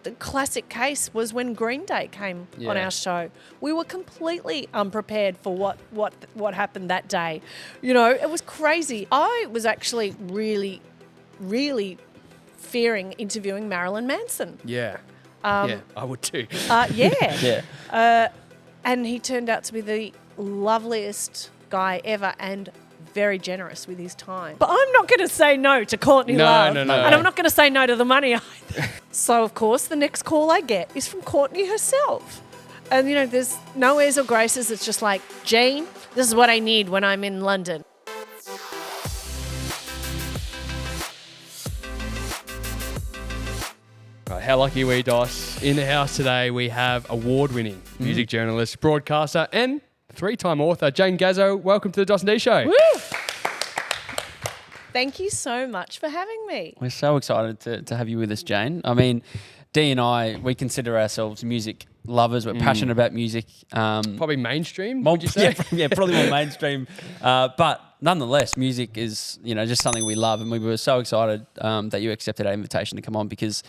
The classic case was when Green Day came on our show. We were completely unprepared for what happened that day. You know, it was crazy. I was actually really, really fearing interviewing Marilyn Manson. Yeah, I would too. And he turned out to be the loveliest guy ever and very generous with his time. But I'm not going to say no to Courtney Love. No. And I'm not going to say no to the money either. So, of course, the next call I get is from Courtney herself. And, you know, there's no airs or graces. It's just like, Jane, this is what I need when I'm in London. Right, how lucky are we, Dos? In the house today, we have award-winning music journalist, broadcaster, and three-time author, Jane Gazzo. Welcome to the dos&d show. Woo! Thank you so much for having me. We're so excited to have you with us, Jane. I mean, Dee and I, we consider ourselves music lovers. We're passionate about music. Probably mainstream, would you say? Yeah, probably more mainstream. But nonetheless, music is, you know, just something we love. And we were so excited that you accepted our invitation to come on because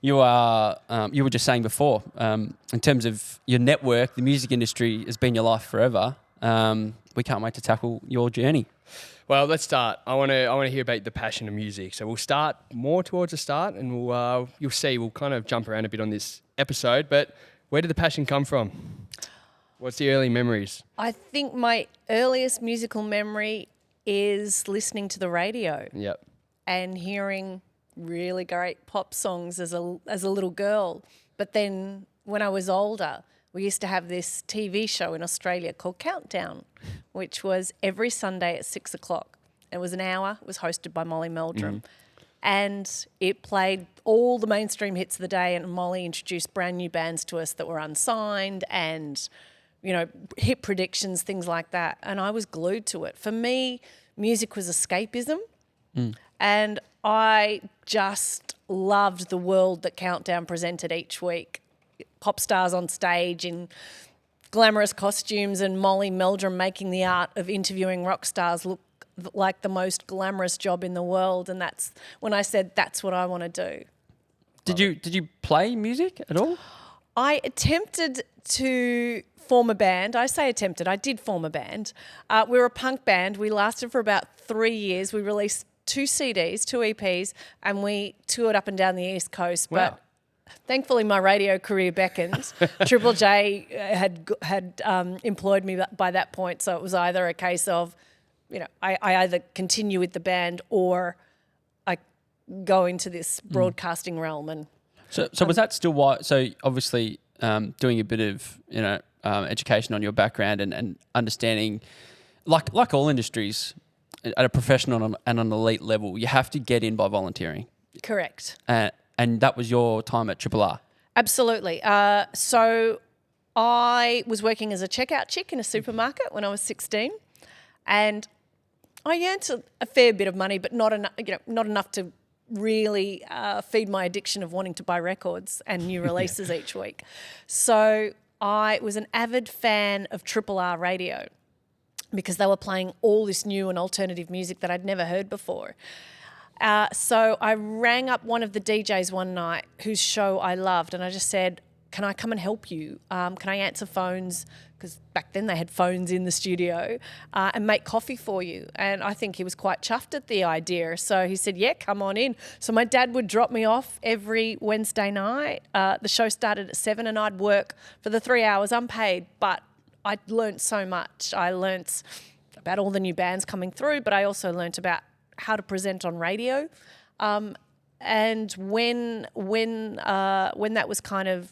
you are, you were just saying before, in terms of your network, the music industry has been your life forever. We can't wait to tackle your journey. Well, let's start. I want to hear about the passion of music. So we'll start more towards the start, and you'll see we'll kind of jump around a bit on this episode. But where did the passion come from? What's the early memories? I think my earliest musical memory is listening to the radio. Yep. And hearing really great pop songs as a little girl. But then when I was older, we used to have this TV show in Australia called Countdown, which was every Sunday at 6 o'clock. It was an hour. It was hosted by Molly Meldrum. And it played all the mainstream hits of the day, and Molly introduced brand new bands to us that were unsigned and, you know, hit predictions, things like that. And I was glued to it. For me, music was escapism. And I just loved the world that Countdown presented each week. Pop stars on stage in glamorous costumes and Molly Meldrum making the art of interviewing rock stars look like the most glamorous job in the world. And that's when I said, that's what I want to do. Did you play music at all? I attempted to form a band. I say attempted. I did form a band. We were a punk band. We lasted for about 3 years. We released 2 CDs, 2 EPs, and we toured up and down the East Coast. Wow. But thankfully, my radio career beckoned. Triple J had employed me by that point, so it was either a case of, you know, I either continue with the band or I go into this broadcasting realm. And so was that still why? So obviously, doing a bit of, you know, education on your background and understanding, like all industries, at a professional and an elite level, you have to get in by volunteering. correct. And that was your time at Triple R? Absolutely. So I was working as a checkout chick in a supermarket when I was 16, and I earned a fair bit of money, but not enough to really feed my addiction of wanting to buy records and new releases each week. So I was an avid fan of Triple R radio because they were playing all this new and alternative music that I'd never heard before. So I rang up one of the DJs one night whose show I loved, and I just said, can I come and help you? Can I answer phones? Because back then they had phones in the studio, and make coffee for you. And I think he was quite chuffed at the idea. So he said, yeah, come on in. So my dad would drop me off every Wednesday night. The show started at 7 and I'd work for the 3 hours unpaid, but I learnt so much. I learnt about all the new bands coming through, but I also learnt about how to present on radio. And when that was kind of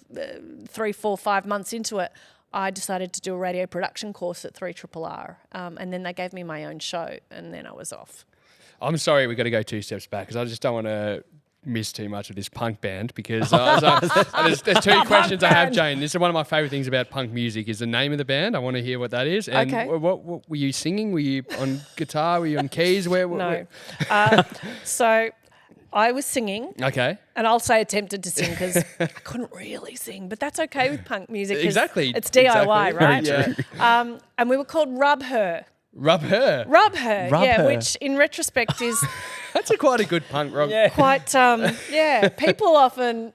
3, 4, 5 months into it, I decided to do a radio production course at 3RRR, and then they gave me my own show, and then I was off. I'm sorry, we've got to go 2 steps back because I just don't want to miss too much of this punk band because there's 2 questions I have, Jane. This is one of my favourite things about punk music is the name of the band. I want to hear what that is. And okay. What were you singing? Were you on guitar? Were you on keys? No. So I was singing. Okay. And I'll say attempted to sing because I couldn't really sing, but that's okay with punk music. Exactly. It's DIY, right? Yeah. And we were called Rub Her. Rub Her? Rub Her, Rub yeah, Her. which in retrospect is That's quite a good punk rock. quite, people often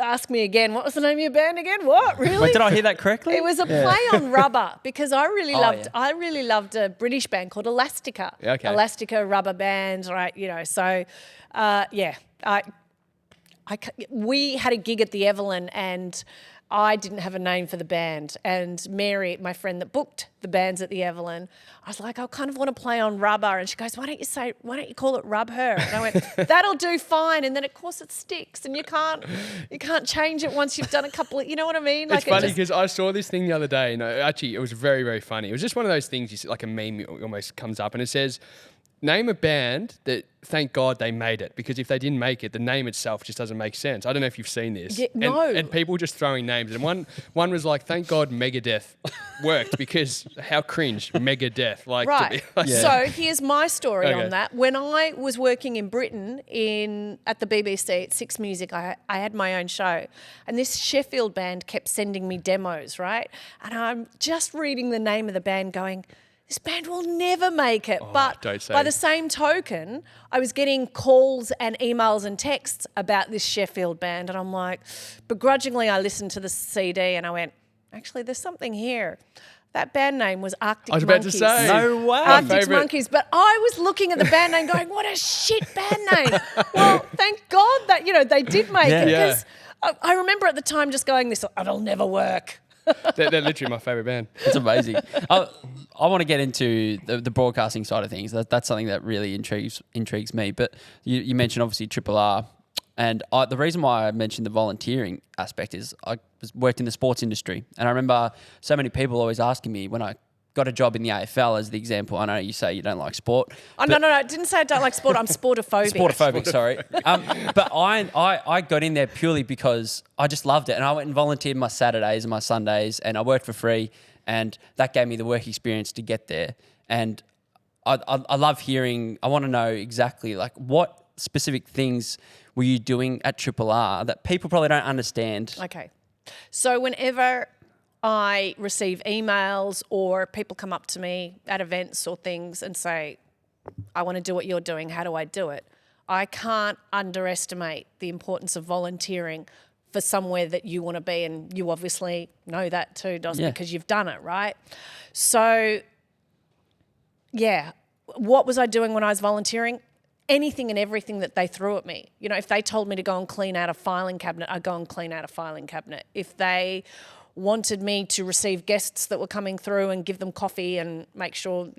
ask me again, what was the name of your band again? What, really? Wait, did I hear that correctly? It was a play on rubber because I really yeah. loved a British band called Elastica. Okay. Elastica rubber band, right? So we had a gig at the Evelyn and I didn't have a name for the band. And Mary, my friend that booked the bands at the Evelyn, I was like, I kind of want to play on rubber. And she goes, why don't you call it Rub Her? And I went, that'll do fine. And then of course it sticks and you can't change it once you've done a couple of, you know what I mean? It's funny because I saw this thing the other day and actually it was very, very funny. It was just one of those things, you see, like a meme almost comes up and it says, name a band that, thank God, they made it. Because if they didn't make it, the name itself just doesn't make sense. I don't know if you've seen this. Yeah, no. And people just throwing names. And one was like, thank God Megadeth worked because how cringe, Megadeth. Right. So here's my story on that. When I was working in Britain at the BBC at Six Music, I had my own show. And this Sheffield band kept sending me demos, right? And I'm just reading the name of the band going, this band will never make it. But by the same token, I was getting calls and emails and texts about this Sheffield band. And I'm like, begrudgingly, I listened to the CD and I went, actually, there's something here. That band name was Arctic Monkeys. I was about to say. No way. Arctic Monkeys. But I was looking at the band name going, what a shit band name. Well, thank God that, they did make it. Because I remember at the time just going, it'll never work. They're literally my favourite band. It's amazing. I want to get into the broadcasting side of things. That's something that really intrigues me. But you mentioned obviously Triple R, and the reason why I mentioned the volunteering aspect is I worked in the sports industry, and I remember so many people always asking me when I got a job in the AFL as the example. I know you say you don't like sport. Oh, no. I didn't say I don't like sport. I'm sportophobic. Sportophobic, sorry. But I got in there purely because I just loved it. And I went and volunteered my Saturdays and my Sundays and I worked for free. And that gave me the work experience to get there. And I love hearing, I want to know exactly like what specific things were you doing at Triple R that people probably don't understand? Okay. So whenever I receive emails or people come up to me at events or things and say, I want to do what you're doing, how do I do it? I can't underestimate the importance of volunteering for somewhere that you want to be, and you obviously know that too, Dos, because you've done it, right? So, what was I doing when I was volunteering? Anything and everything that they threw at me. If they told me to go and clean out a filing cabinet, I'd go and clean out a filing cabinet. If they wanted me to receive guests that were coming through and give them coffee and make sure,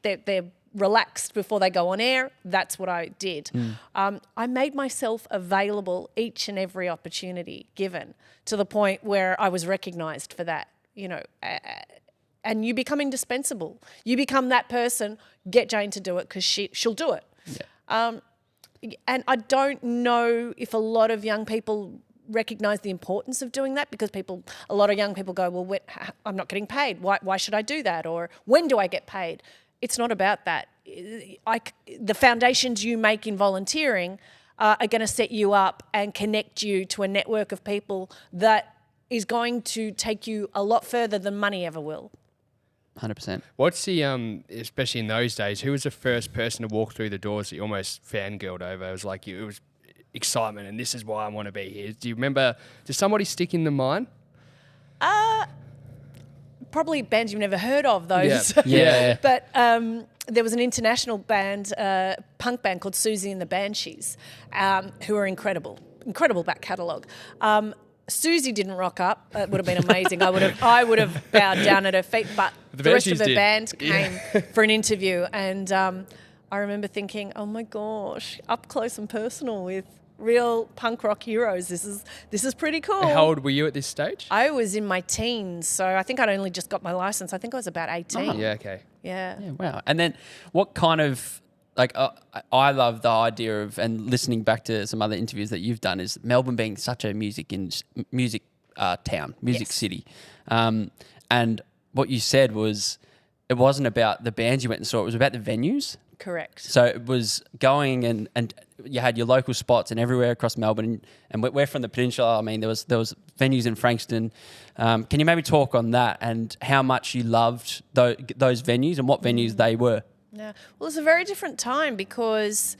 they're relaxed before they go on air, that's what I did. I made myself available each and every opportunity given, to the point where I was recognised for that, and you become indispensable. You become that person, get Jane to do it because she'll do it. Yeah. And I don't know if a lot of young people recognise the importance of doing that, because a lot of young people go, well, I'm not getting paid. Why should I do that? Or when do I get paid? It's not about that. The foundations you make in volunteering are going to set you up and connect you to a network of people that is going to take you a lot further than money ever will. 100%. What's the, especially in those days, who was the first person to walk through the doors that you almost fangirled over? It was like it was excitement and this is why I want to be here. Do you remember, did somebody stick in the mind? Probably bands you've never heard of, those. Yeah. But there was an international band, punk band called Susie and the Banshees, who are incredible back catalogue. Susie didn't rock up. It would have been amazing. I would have bowed down at her feet, but the rest of the band came for an interview, and I remember thinking, oh my gosh, up close and personal with real punk rock heroes. This is pretty cool. How old were you at this stage? I was in my teens, so I think I'd only just got my license. I think I was about 18. Oh. Yeah, okay. Yeah. Wow. And then what kind of, like, I love the idea of, and listening back to some other interviews that you've done, is Melbourne being such a music town, music city. And what you said was, it wasn't about the bands you went and saw, it was about the venues. Correct. So it was going and you had your local spots and everywhere across Melbourne, and we're from the peninsula. I mean, there was venues in Frankston. Can you maybe talk on that and how much you loved those venues and what venues they were? Yeah. Well, it's a very different time because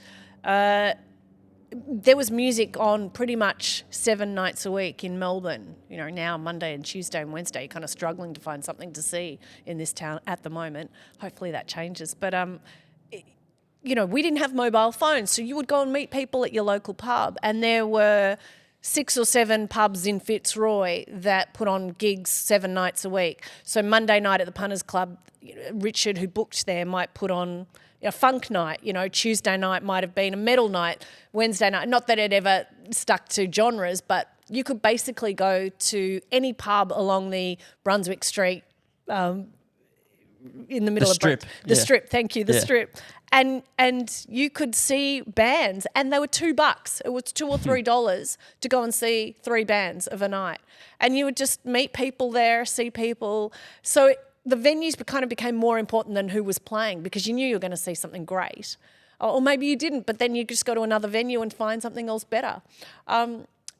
there was music on pretty much 7 nights a week in Melbourne. You know, now Monday and Tuesday and Wednesday, you're kind of struggling to find something to see in this town at the moment. Hopefully that changes. But, you know, we didn't have mobile phones, so you would go and meet people at your local pub, and there were 6 or 7 pubs in Fitzroy that put on gigs 7 nights a week. So Monday night at the Punters Club, Richard, who booked there, might put on a funk night. You know, Tuesday night might have been a metal night. Wednesday night, not that it ever stuck to genres, but you could basically go to any pub along the Brunswick Street in the middle of Strip. The Yeah. Strip. Thank you, the Yeah. Strip. And you could see bands, and they were $2. It was $2 or $3 to go and see 3 bands of a night, and you would just meet people there, see people. So the venues kind of became more important than who was playing, because you knew you were going to see something great, or maybe you didn't, but then you just go to another venue and find something else better.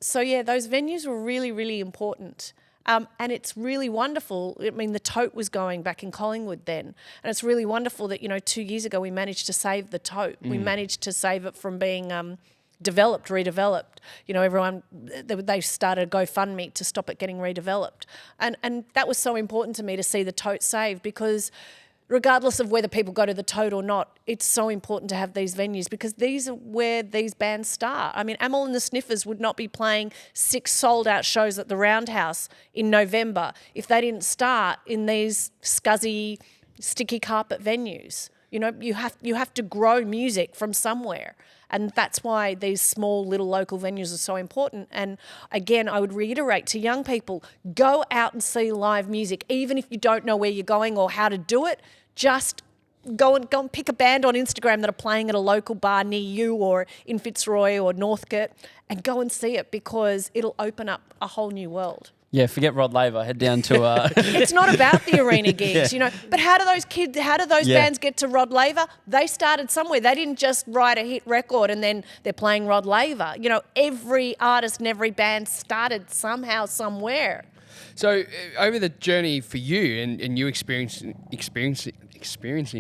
So yeah, those venues were really, really important. And it's really wonderful. I mean, the Tote was going back in Collingwood then. And it's really wonderful that, you know, 2 years ago we managed to save the Tote. We managed to save it from being redeveloped. You know, everyone, they started a GoFundMe to stop it getting redeveloped. And that was so important to me to see the Tote saved, because regardless of whether people go to the Tote or not, it's so important to have these venues, because these are where these bands start. I mean, Amyl and the Sniffers would not be playing 6 sold-out shows at the Roundhouse in November if they didn't start in these scuzzy, sticky carpet venues. You know, you have to grow music from somewhere. And that's why these small little local venues are so important. And again, I would reiterate to young people, go out and see live music, even if you don't know where you're going or how to do it. Just go and pick a band on Instagram that are playing at a local bar near you or in Fitzroy or Northcote, and go and see it, because it'll open up a whole new world. Yeah, forget Rod Laver. Head down to. It's not about the arena gigs, you know. But how do those bands get to Rod Laver? They started somewhere. They didn't just write a hit record and then they're playing Rod Laver. You know, every artist and every band started somehow, somewhere. So over the journey for you and you experiencing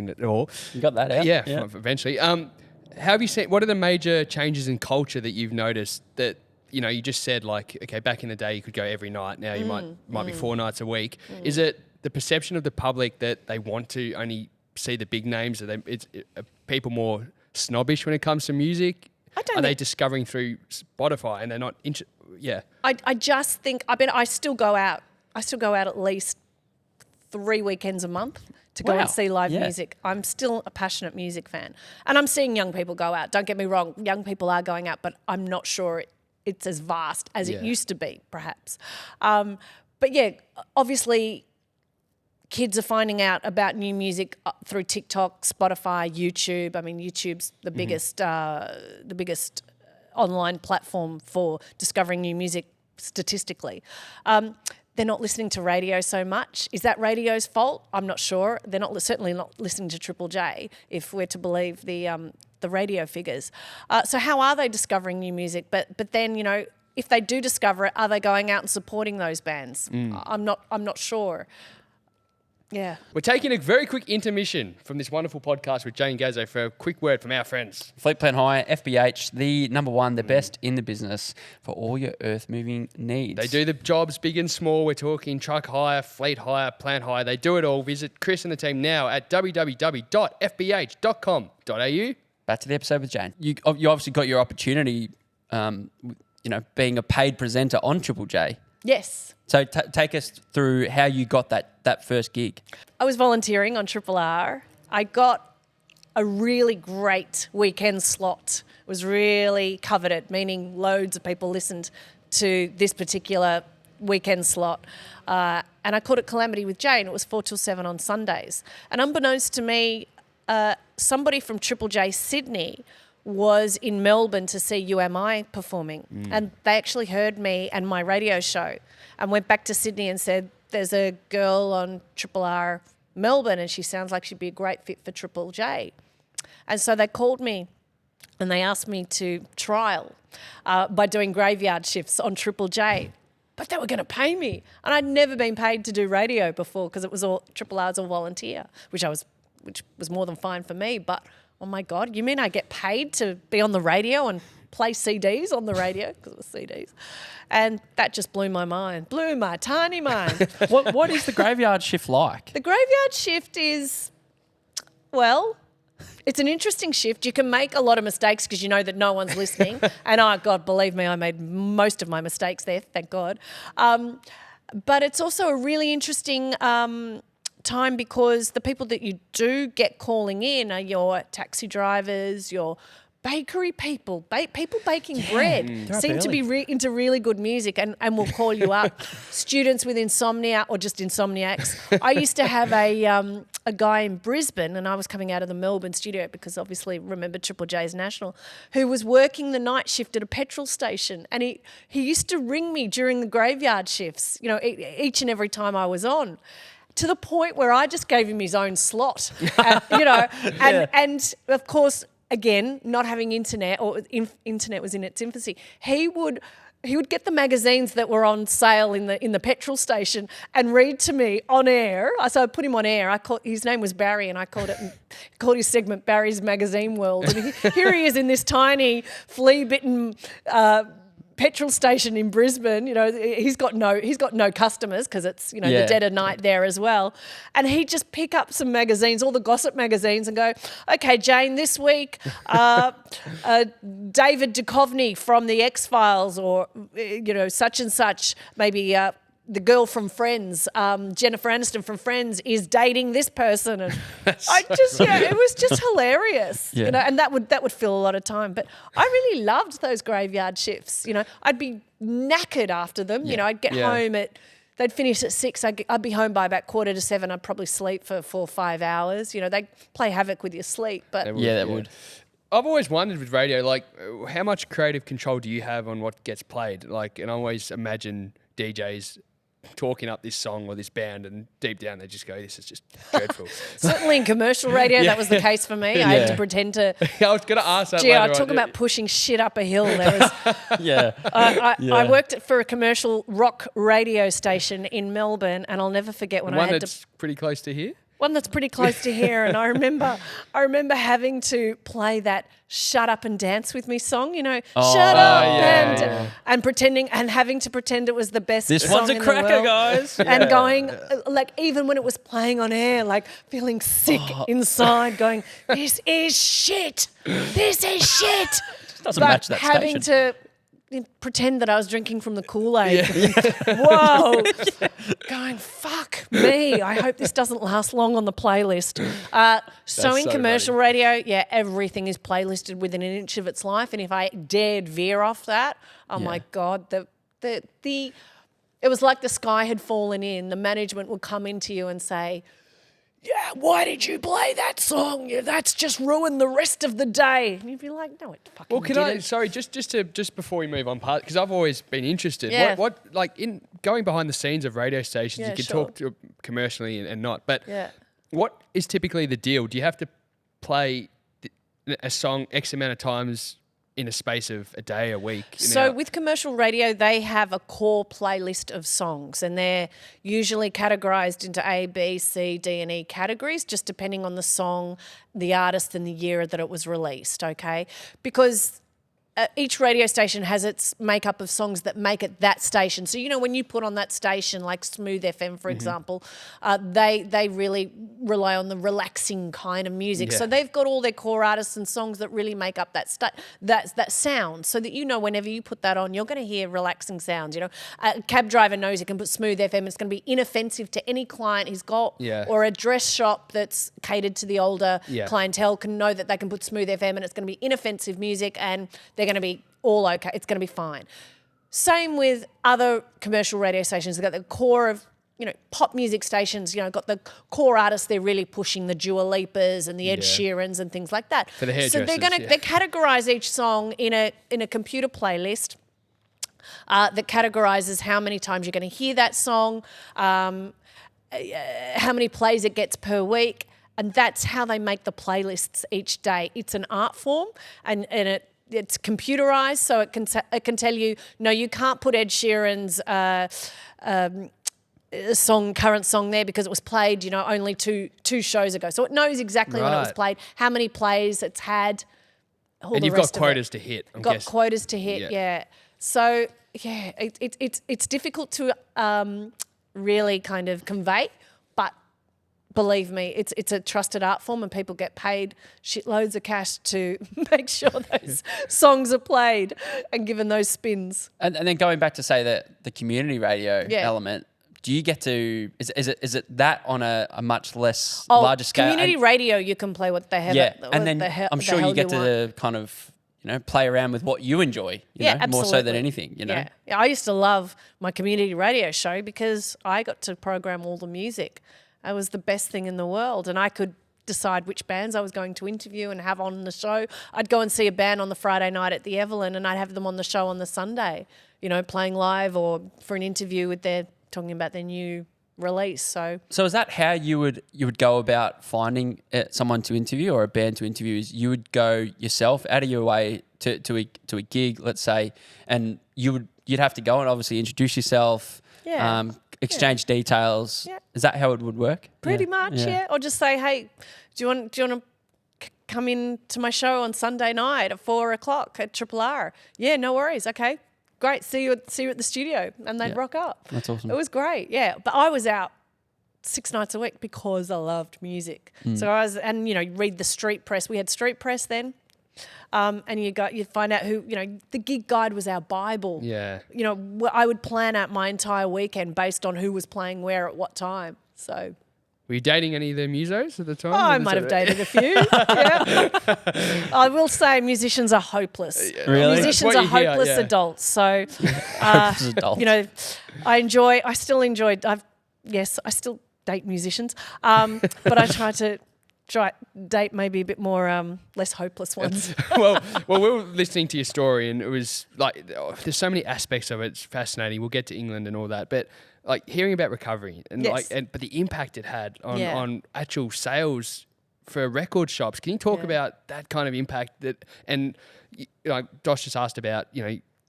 it all. You got that out? Yeah. Eventually. How have you seen? What are the major changes in culture that you've noticed that? You know, you just said, like, okay, back in the day you could go every night. Now you might be 4 nights a week. Is it the perception of the public that they want to only see the big names? Are people more snobbish when it comes to music? Are they discovering through Spotify and they're not? I just think I still go out. I still go out at least 3 weekends a month to go and see live music. I'm still a passionate music fan, and I'm seeing young people go out. Don't get me wrong, young people are going out, but I'm not sure it's as vast as it used to be, perhaps. But yeah, obviously, kids are finding out about new music through TikTok, Spotify, YouTube. I mean, YouTube's the biggest online platform for discovering new music statistically. They're not listening to radio so much. Is that radio's fault? I'm not sure. They're certainly not listening to Triple J, if we're to believe the radio figures. So how are they discovering new music? But then, you know, if they do discover it, are they going out and supporting those bands? I'm not sure. Yeah. We're taking a very quick intermission from this wonderful podcast with Jane Gazzo for a quick word from our friends. Fleet Plan Hire, FBH, the number one, the best in the business for all your earth moving needs. They do the jobs big and small. We're talking truck hire, fleet hire, plant hire. They do it all. Visit Chris and the team now at www.fbh.com.au. Back to the episode with Jane. You obviously got your opportunity, being a paid presenter on Triple J. Yes. So take us through how you got that first gig. I was volunteering on Triple R. I got a really great weekend slot. It was really coveted, meaning loads of people listened to this particular weekend slot. And I called it Calamity with Jane. It was 4 till 7 on Sundays. And unbeknownst to me, somebody from Triple J Sydney was in Melbourne to see UMI performing. And they actually heard me and my radio show and went back to Sydney and said, there's a girl on Triple R Melbourne and she sounds like she'd be a great fit for Triple J. And so they called me and they asked me to trial by doing graveyard shifts on Triple J. But they were going to pay me. And I'd never been paid to do radio before because it was all Triple R's all volunteer, which was more than fine for me. But oh my God, you mean I get paid to be on the radio and play CDs on the radio because it was CDs. And that just blew my mind, blew my tiny mind. What is the graveyard shift like? The graveyard shift is, well, it's an interesting shift. You can make a lot of mistakes because you know that no one's listening. And God, believe me, I made most of my mistakes there, thank God. But it's also a really interesting time because the people that you do get calling in are your taxi drivers, your bakery people, people baking bread seem to be into really good music and will call you up. Students with insomnia or just insomniacs. I used to have a guy in Brisbane, and I was coming out of the Melbourne studio because obviously remember Triple J's National, who was working the night shift at a petrol station, and he used to ring me during the graveyard shifts, you know, each and every time I was on. To the point where I just gave him his own slot, you know, and of course, again, not having internet or internet was in its infancy, he would get the magazines that were on sale in the petrol station and read to me on air. So I put him on air. His name was Barry, and I called his segment Barry's Magazine World. And here he is in this tiny flea-bitten petrol station in Brisbane. You know, he's got no customers because it's, you know, the dead of night there as well. And he'd just pick up some magazines, all the gossip magazines, and go, okay, Jane, this week, David Duchovny from the X-Files, or, you know, such and such, maybe the girl from Friends, Jennifer Aniston from Friends, is dating this person, and it was just hilarious, you know. And that would fill a lot of time. But I really loved those graveyard shifts. You know, I'd be knackered after them. You know, I'd get home they'd finish at 6. I'd be home by about 6:45. I'd probably sleep for 4 or 5 hours. You know, they play havoc with your sleep. But That would. I've always wondered with radio, like, how much creative control do you have on what gets played? Like, and I always imagine DJs talking up this song or this band, and deep down they just go, this is just dreadful. Certainly in commercial radio, that was the case for me. I had to pretend to. I was going to ask that. Talk about pushing shit up a hill. There was. I worked for a commercial rock radio station in Melbourne, and I'll never forget when I had that's pretty close to here. One that's pretty close to here, and I remember having to play that "Shut Up and Dance with Me" song. You know, shut up and pretending and having to pretend it was the best. This song one's a in cracker, the world. guys. And going like, even when it was playing on air, like feeling sick inside, going, "This is shit. This is shit." Doesn't match that having station. to pretend that I was drinking from the Kool-Aid. Whoa. Going, fuck me. I hope this doesn't last long on the playlist. So in commercial radio, everything is playlisted within an inch of its life. And if I dared veer off that, my God, it was like the sky had fallen in. The management would come into you and say, yeah, why did you play that song? That's just ruined the rest of the day. And you'd be like, no, it fucking didn't. Just before we move on, because I've always been interested. Yeah. What like in going behind the scenes of radio stations, you can talk to commercially and not. But what is typically the deal? Do you have to play a song X amount of times in a space of a day, a week? So with commercial radio, they have a core playlist of songs, and they're usually categorised into A, B, C, D and E categories, just depending on the song, the artist and the year that it was released, okay? Because each radio station has its makeup of songs that make it that station. So, you know, when you put on that station, like Smooth FM, for example, they really rely on the relaxing kind of music. Yeah. So they've got all their core artists and songs that really make up that sound, so that, you know, whenever you put that on, you're going to hear relaxing sounds. You know, a cab driver knows he can put Smooth FM. It's going to be inoffensive to any client he's got, or a dress shop that's catered to the older clientele can know that they can put Smooth FM and it's going to be inoffensive music, and they're going to be all okay. It's going to be fine. Same with other commercial radio stations. They've got the core of, you know, pop music stations, you know, got the core artists they're really pushing, the Dua Lipas and the Ed Sheerans and things like that. For the hairdressers, so they categorise each song in a computer playlist that categorises how many times you're going to hear that song, how many plays it gets per week, and that's how they make the playlists each day. It's an art form, and it's computerized, so it can tell you, no, you can't put Ed Sheeran's current song there because it was played, you know, only two shows ago. So it knows exactly when it was played, how many plays it's had, all And the you've got rest of it. quotas to hit, I'm Got guessing. quotas to hit, yeah. So, yeah, it's difficult to really kind of convey, but believe me, it's a trusted art form and people get paid shitloads of cash to make sure those songs are played and given those spins. And then going back to say that the community radio Yeah. element, do you get to is it that on a much less larger scale? Community radio, you can play what they have. Yeah, and then I'm sure you get want. to kind of play around with what you enjoy. You know, more so than absolutely. anything. You know, Yeah, I used to love my community radio show because I got to program all the music. It was the best thing in the world, and I could decide which bands I was going to interview and have on the show. I'd go and see a band on the Friday night at the Evelyn, and I'd have them on the show on the Sunday, playing live or for an interview with talking about their new release. So is that how you would go about finding someone to interview or a band to interview? Is you would go yourself out of your way to a gig, let's say, and you'd have to go and obviously introduce yourself. Yeah. Exchange details. Yeah. Is that how it would work? pretty much, yeah. Or just say, hey, do you want to come in to my show on Sunday night at 4:00 at Triple R? Yeah, no worries. Okay, great. See you at the studio, and they'd rock up. That's awesome. It was great, yeah. But I was out 6 nights a week because I loved music. So I was, and read the street press. We had street press then. And you find out who, the gig guide was our Bible. Yeah. I would plan out my entire weekend based on who was playing where at what time. So Were you dating any of the musos at the time? I might have dated a few. Yeah. I will say musicians are hopeless. Really? Musicians are hopeless adults. So, Hopeless adults. I still enjoy, I still date musicians. But I try to date maybe a bit more less hopeless ones. well, we were listening to your story, and it was like there's so many aspects of it. It's fascinating. We'll get to England and all that, but like hearing about recovery and but the impact it had on actual sales for record shops. Can you talk about that kind of impact and Josh just asked about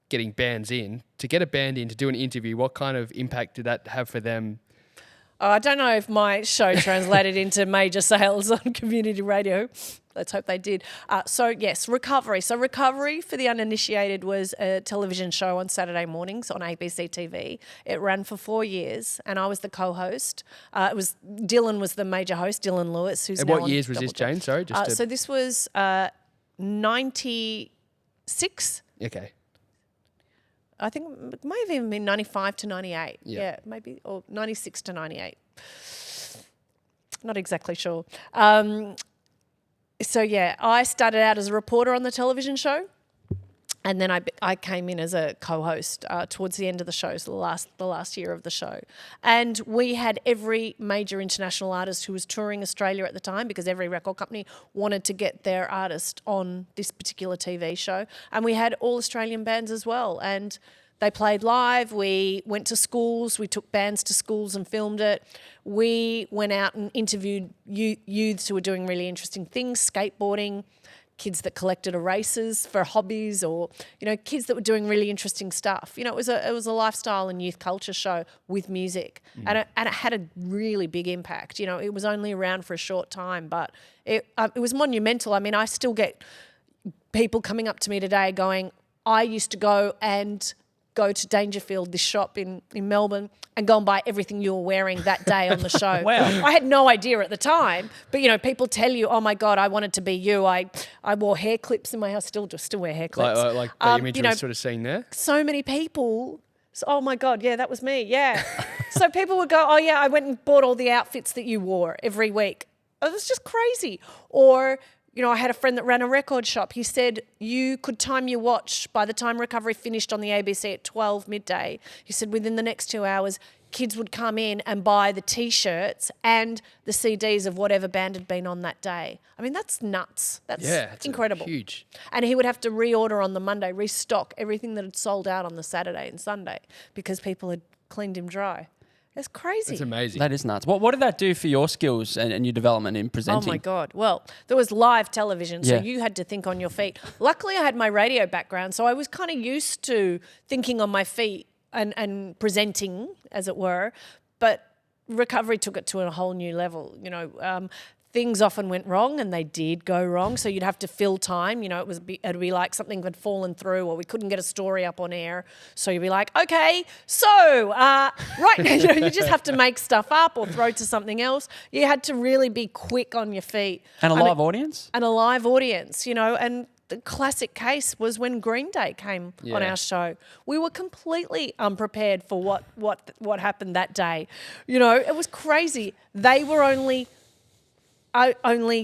getting bands in to get a band in to do an interview. What kind of impact did that have for them? I don't know if my show translated into major sales on community radio. Let's hope they did. So, yes, Recovery. So, Recovery, for the uninitiated, was a television show on Saturday mornings on ABC TV. It ran for 4 years, and I was the co-host. Dylan was the major host, Dylan Lewis, who's And now what on years was this, Jane? Sorry, So this was 96. Okay. I think it may have even been 95 to 98. Yeah. Maybe, or 96 to 98. Not exactly sure. So, yeah, I started out as a reporter on the television show, and then I came in as a co-host towards the end of the show, so the last year of the show. And we had every major international artist who was touring Australia at the time, because every record company wanted to get their artist on this particular TV show. And we had all Australian bands as well, and they played live. We went to schools. We took bands to schools and filmed it. We went out and interviewed youths who were doing really interesting things, skateboarding, kids that collected erasers for hobbies, or kids that were doing really interesting stuff. It was a lifestyle and youth culture show with music, and it had a really big impact. It was only around for a short time, but it was monumental. I mean, I still get people coming up to me today going, I used to go to Dangerfield, this shop in Melbourne, and go and buy everything you were wearing that day on the show. Wow. I had no idea at the time, but people tell you, oh my God, I wanted to be you. I wore hair clips in my house, still wear hair clips. Like the image we're sort of seeing there? So many people, oh my God, yeah, that was me, yeah. So people would go, oh yeah, I went and bought all the outfits that you wore every week. It was just crazy. Or I had a friend that ran a record shop. He said you could time your watch by the time Recovery finished on the ABC at 12 midday. He said within the next 2 hours, kids would come in and buy the T-shirts and the CDs of whatever band had been on that day. I mean, that's nuts. That's incredible. Huge. And he would have to reorder on the Monday, restock everything that had sold out on the Saturday and Sunday because people had cleaned him dry. It's crazy. It's amazing. That is nuts. What did that do for your skills and your development in presenting? Oh, my God. Well, there was live television, so you had to think on your feet. Luckily, I had my radio background, so I was kind of used to thinking on my feet and presenting, as it were. But Recovery took it to a whole new level. things often went wrong, and they did go wrong. So you'd have to fill time. You know, it'd be like something had fallen through, or we couldn't get a story up on air. So you'd be like, okay, so right, you just have to make stuff up or throw to something else. You had to really be quick on your feet. And a live audience? And a live audience, and the classic case was when Green Day came on our show. We were completely unprepared for what happened that day. It was crazy. They were only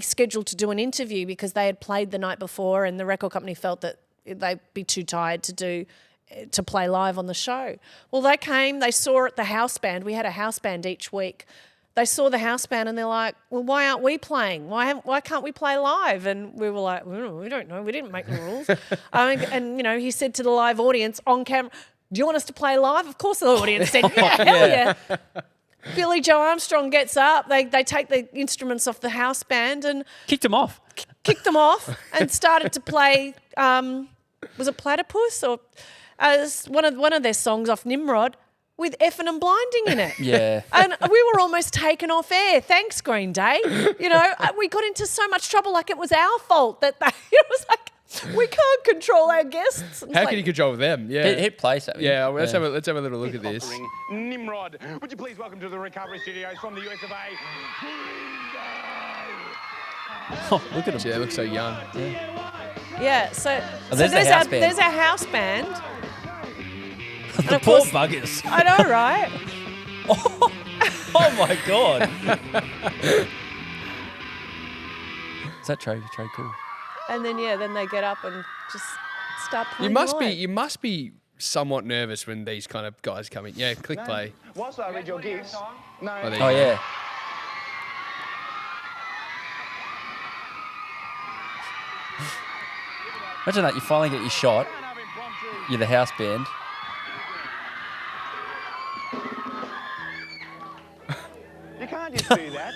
scheduled to do an interview because they had played the night before, and the record company felt that they'd be too tired to play live on the show. Well, they came, they saw it, the house band. We had a house band each week. They saw the house band and they're like, well, why aren't we playing? Why can't we play live? And we were like, we don't know. We didn't make the rules. And he said to the live audience on camera, do you want us to play live? Of course the audience said, yeah, hell yeah. Billy Joe Armstrong gets up. They take the instruments off the house band and kicked them off and started to play, was it Platypus or one of their songs off Nimrod, with Effin' and Blinding in it. Yeah. And we were almost taken off air. Thanks, Green Day. We got into so much trouble, like it was our fault that it was like, we can't control our guests. How can you control them? Yeah. Hit play something. Yeah, let's have a little look at this. Nimrod, would you please welcome to the Recovery Studios from the US of A, Oh, look at him. Yeah, they look so young. Yeah, so there's the house band. There's our house band. The poor buggers. I know, right? Oh my God. Is that Trey cool? And then then they get up and just start playing. You must be somewhat nervous when these kind of guys come in. Yeah, click play. whilst I read your gifts, no. Oh, there you Oh go. yeah. Imagine that, you finally get your shot. You're the house band. You can't just do that.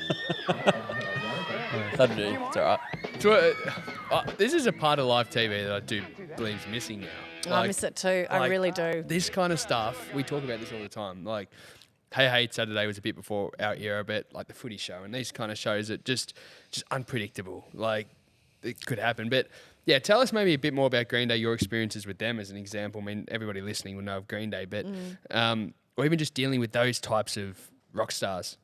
That'll do. It's all right. So, this is a part of live TV that I do believe is missing now. I miss it too. I really do. This kind of stuff, we talk about this all the time. Like, Hey Hey Saturday was a bit before our era, but like the Footy Show and these kind of shows are just unpredictable. Like, it could happen. But yeah, tell us maybe a bit more about Green Day, your experiences with them as an example. I mean, everybody listening will know of Green Day, but or even just dealing with those types of rock stars.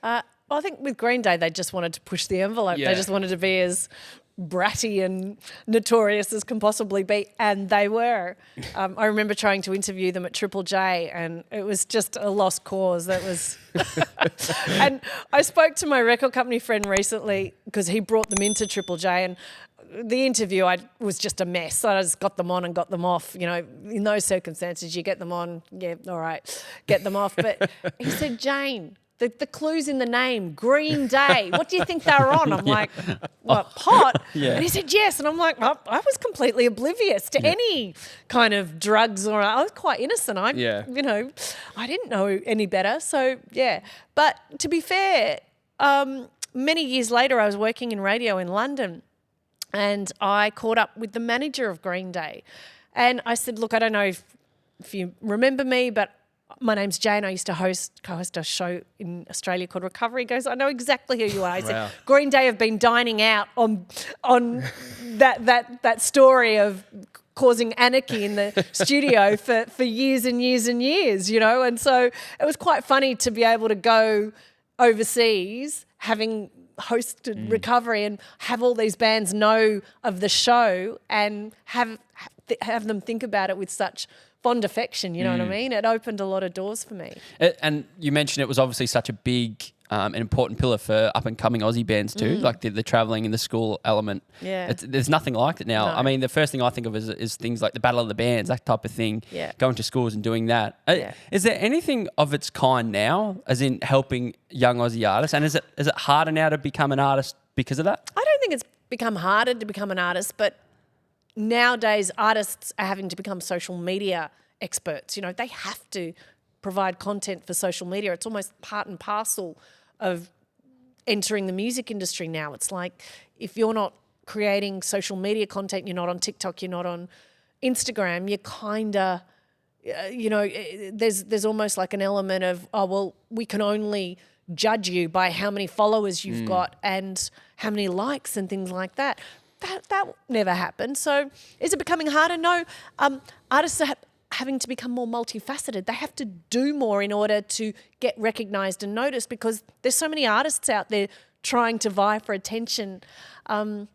Well, I think with Green Day, they just wanted to push the envelope. Yeah. They just wanted to be as bratty and notorious as can possibly be, and they were. I remember trying to interview them at Triple J, and it was just a lost cause. That was, and I spoke to my record company friend recently because he brought them into Triple J, and the interview was just a mess. I just got them on and got them off. In those circumstances, you get them on, yeah, all right, get them off. But he said, Jane, the clue's in the name, Green Day. What do you think they were on? I'm like, what, pot? Yeah. And he said, yes. And I'm like, I was completely oblivious to any kind of drugs, or I was quite innocent. I didn't know any better. So, yeah. But to be fair, many years later, I was working in radio in London, and I caught up with the manager of Green Day. And I said, look, I don't know if you remember me, but my name's Jane. I used to co-host a show in Australia called Recovery. He goes, I know exactly who you are. I said, Green Day have been dining out on that story of causing anarchy in the studio for years and years and years, And so it was quite funny to be able to go overseas, having hosted Recovery, and have all these bands know of the show and have them think about it with such fond affection, you know what I mean? It opened a lot of doors for me. And you mentioned it was obviously such a big and important pillar for up-and-coming Aussie bands too, like the travelling and the school element. Yeah. There's nothing like it now. No. I mean, the first thing I think of is things like the Battle of the Bands, that type of thing, going to schools and doing that. Is there anything of its kind now, as in helping young Aussie artists? And is it harder now to become an artist because of that? I don't think it's become harder to become an artist, but nowadays artists are having to become social media experts. They have to provide content for social media. It's almost part and parcel of entering the music industry now. It's like if you're not creating social media content, you're not on TikTok, you're not on Instagram, you're kind of, there's almost like an element of, we can only judge you by how many followers you've got and how many likes and things like that. That never happened. So is it becoming harder? No. Artists are having to become more multifaceted. They have to do more in order to get recognised and noticed, because there's so many artists out there trying to vie for attention. And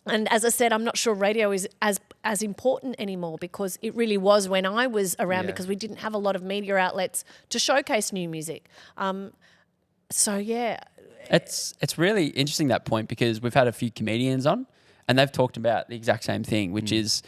as I said, I'm not sure radio is as important anymore, because it really was when I was around, because we didn't have a lot of media outlets to showcase new music. So yeah. It's really interesting, that point, because we've had a few comedians on and they've talked about the exact same thing, which is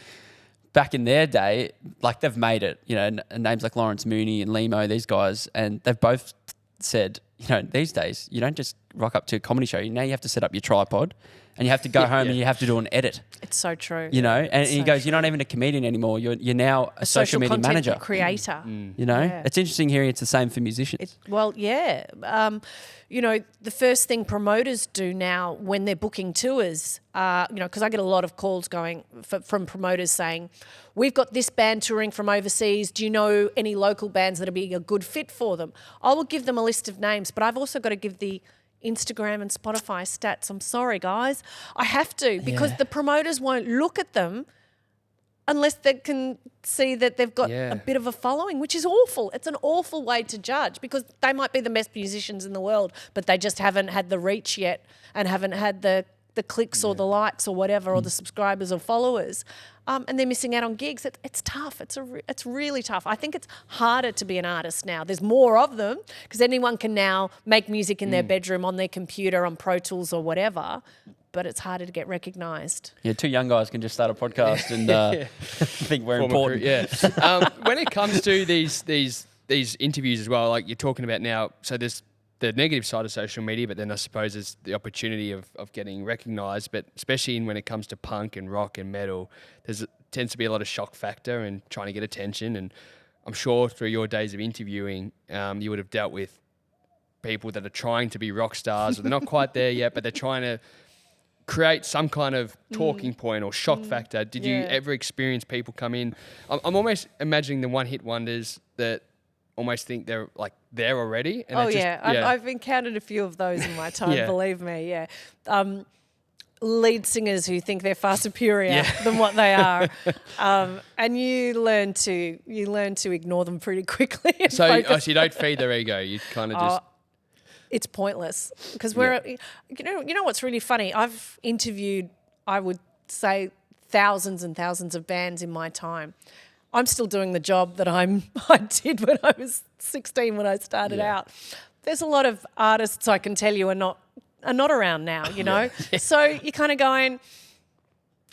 back in their day, like they've made it, you know, names like Lawrence Mooney and Limo, these guys, and they've both said, you know, these days you don't just rock up to a comedy show. Now you have to set up your tripod and you have to go home and you have to do an edit. It's so true. You know, and So he goes, true. you're not even a comedian anymore. You're now a social media content manager. creator. You know, Yeah. it's interesting hearing it's the same for musicians. Well, yeah. You know, the first thing promoters do now when they're booking tours, you know, because I get a lot of calls from promoters saying, we've got this band touring from overseas. Do you know any local bands that would be a good fit for them? I will give them a list of names, but I've also got to give the Instagram and Spotify stats. I'm sorry, guys. I have to, because the promoters won't look at them unless they can see that they've got a bit of a following, which is awful. It's an awful way to judge, because they might be the best musicians in the world, but they just haven't had the reach yet and haven't had the clicks or the likes or whatever, or the subscribers or followers, and they're missing out on gigs. It's tough. It's really tough. I think it's harder to be an artist now. There's more of them, because anyone can now make music in their bedroom, on their computer, on Pro Tools or whatever, but it's harder to get recognised. Yeah, two young guys can just start a podcast and think we're important. When it comes to these interviews as well, like you're talking about now, so there's the negative side of social media, but then I suppose there's the opportunity of getting recognised. But especially when it comes to punk and rock and metal, tends to be a lot of shock factor and trying to get attention. And I'm sure through your days of interviewing, you would have dealt with people that are trying to be rock stars, or they're not quite there yet, but they're trying to create some kind of talking point or shock factor. Did you ever experience people come in? I'm almost imagining the one-hit wonders that almost think they're like there already. And I've encountered a few of those in my time, believe me, lead singers who think they're far superior than what they are, and you learn to ignore them pretty quickly. So you don't feed their ego, you kind of just... It's pointless, because you know what's really funny? I've interviewed, I would say, thousands and thousands of bands in my time. I'm still doing the job that I did when I was 16 when I started out. There's a lot of artists I can tell you are not around now, you know. So you're kind of going,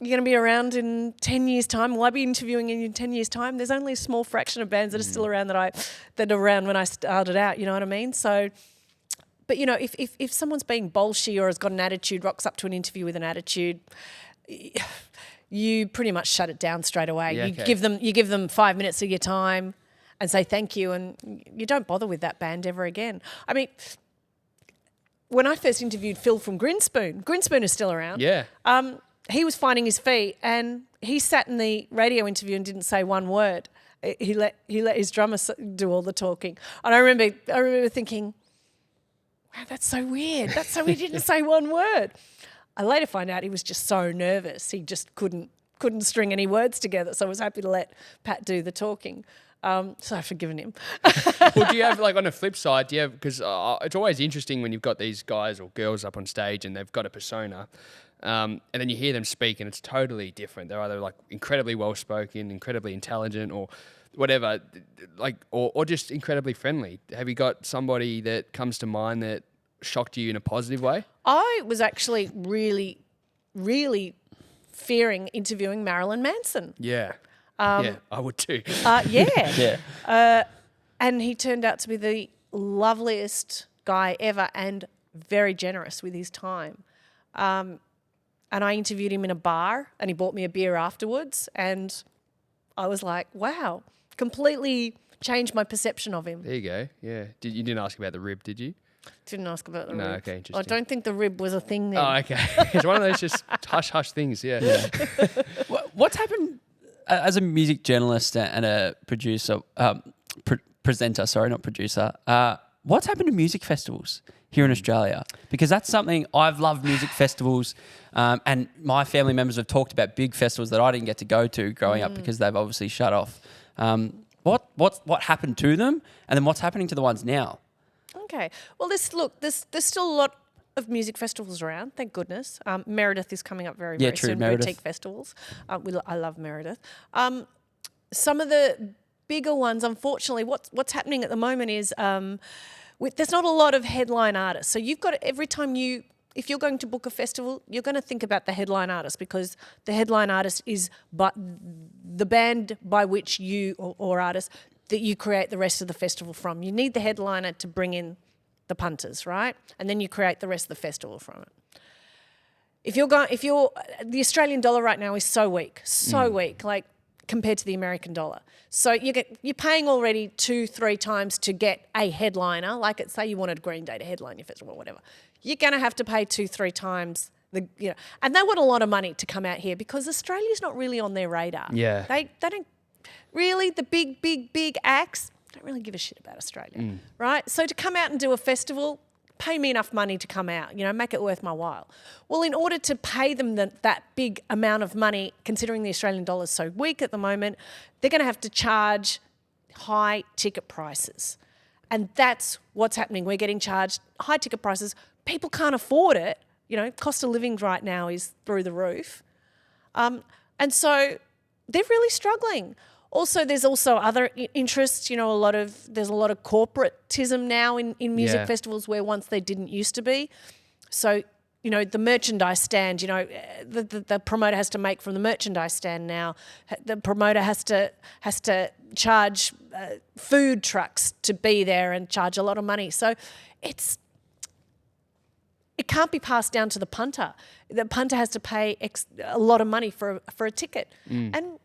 you're going to be around in 10 years' time. Will I be interviewing in 10 years' time? There's only a small fraction of bands that are still around that are around when I started out. You know what I mean? So, but you know, if someone's being bolshy or has got an attitude, rocks up to an interview with an attitude, you pretty much shut it down straight away. You give them 5 minutes of your time and say thank you, and you don't bother with that band ever again. I mean, when I first interviewed Phil from Grinspoon is still around. Yeah. He was finding his feet, and he sat in the radio interview and didn't say one word. He let his drummer do all the talking. And I remember thinking, wow, that's so weird. That's so he didn't say one word. I later find out he was just so nervous. He just couldn't string any words together. So I was happy to let Pat do the talking. So I've forgiven him. Well, do you have, like, on the flip side, because it's always interesting when you've got these guys or girls up on stage and they've got a persona, and then you hear them speak and it's totally different. They're either like incredibly well-spoken, incredibly intelligent, or whatever, like, or just incredibly friendly. Have you got somebody that comes to mind that shocked you in a positive way? I was actually really, really fearing interviewing Marilyn Manson. Yeah. I would too. And he turned out to be the loveliest guy ever and very generous with his time. And I interviewed him in a bar and he bought me a beer afterwards, and I was like, wow, completely changed my perception of him. There you go. Yeah. You didn't ask about the rib, did you? Didn't ask about the rib. No, okay, interesting. I don't think the rib was a thing then. Oh, okay. It's one of those just hush-hush things, yeah. What's happened as a music journalist and a producer, presenter, sorry, not producer, what's happened to music festivals? here in Australia? Because that's something I've loved music festivals, and my family members have talked about big festivals that I didn't get to go to growing up because they've obviously shut off. What happened to them, and then what's happening to the ones now? Okay. Well, there's still a lot of music festivals around, thank goodness. Meredith is coming up very soon. Meredith. Boutique festivals. I love Meredith. Some of the bigger ones, unfortunately, what's happening at the moment is there's not a lot of headline artists. So you've got if you're going to book a festival, you're going to think about the headline artist, because the headline artist is the band by which you or artist that you create the rest of the festival from. You need the headliner to bring in the punters, right? And then you create the rest of the festival from it. The Australian dollar right now is so weak, like compared to the American dollar. So you're paying already 2-3 times to get a headliner. Like say you wanted Green Day to headline your festival or whatever. You're going to have to pay 2-3 times and they want a lot of money to come out here because Australia's not really on their radar. Yeah. They don't really, the big acts don't really give a shit about Australia, right? So to come out and do a festival, pay me enough money to come out, make it worth my while. Well, in order to pay them that big amount of money, considering the Australian dollar is so weak at the moment, they're going to have to charge high ticket prices. And that's what's happening. We're getting charged high ticket prices. People can't afford it. Cost of living right now is through the roof. And so they're really struggling. Also, there's also other interests. There's a lot of corporatism now in music festivals where once they didn't used to be. So, the merchandise stand, the promoter has to make from the merchandise stand now. The promoter has to charge food trucks to be there and charge a lot of money. So it can't be passed down to the punter. The punter has to pay a lot of money for a ticket. And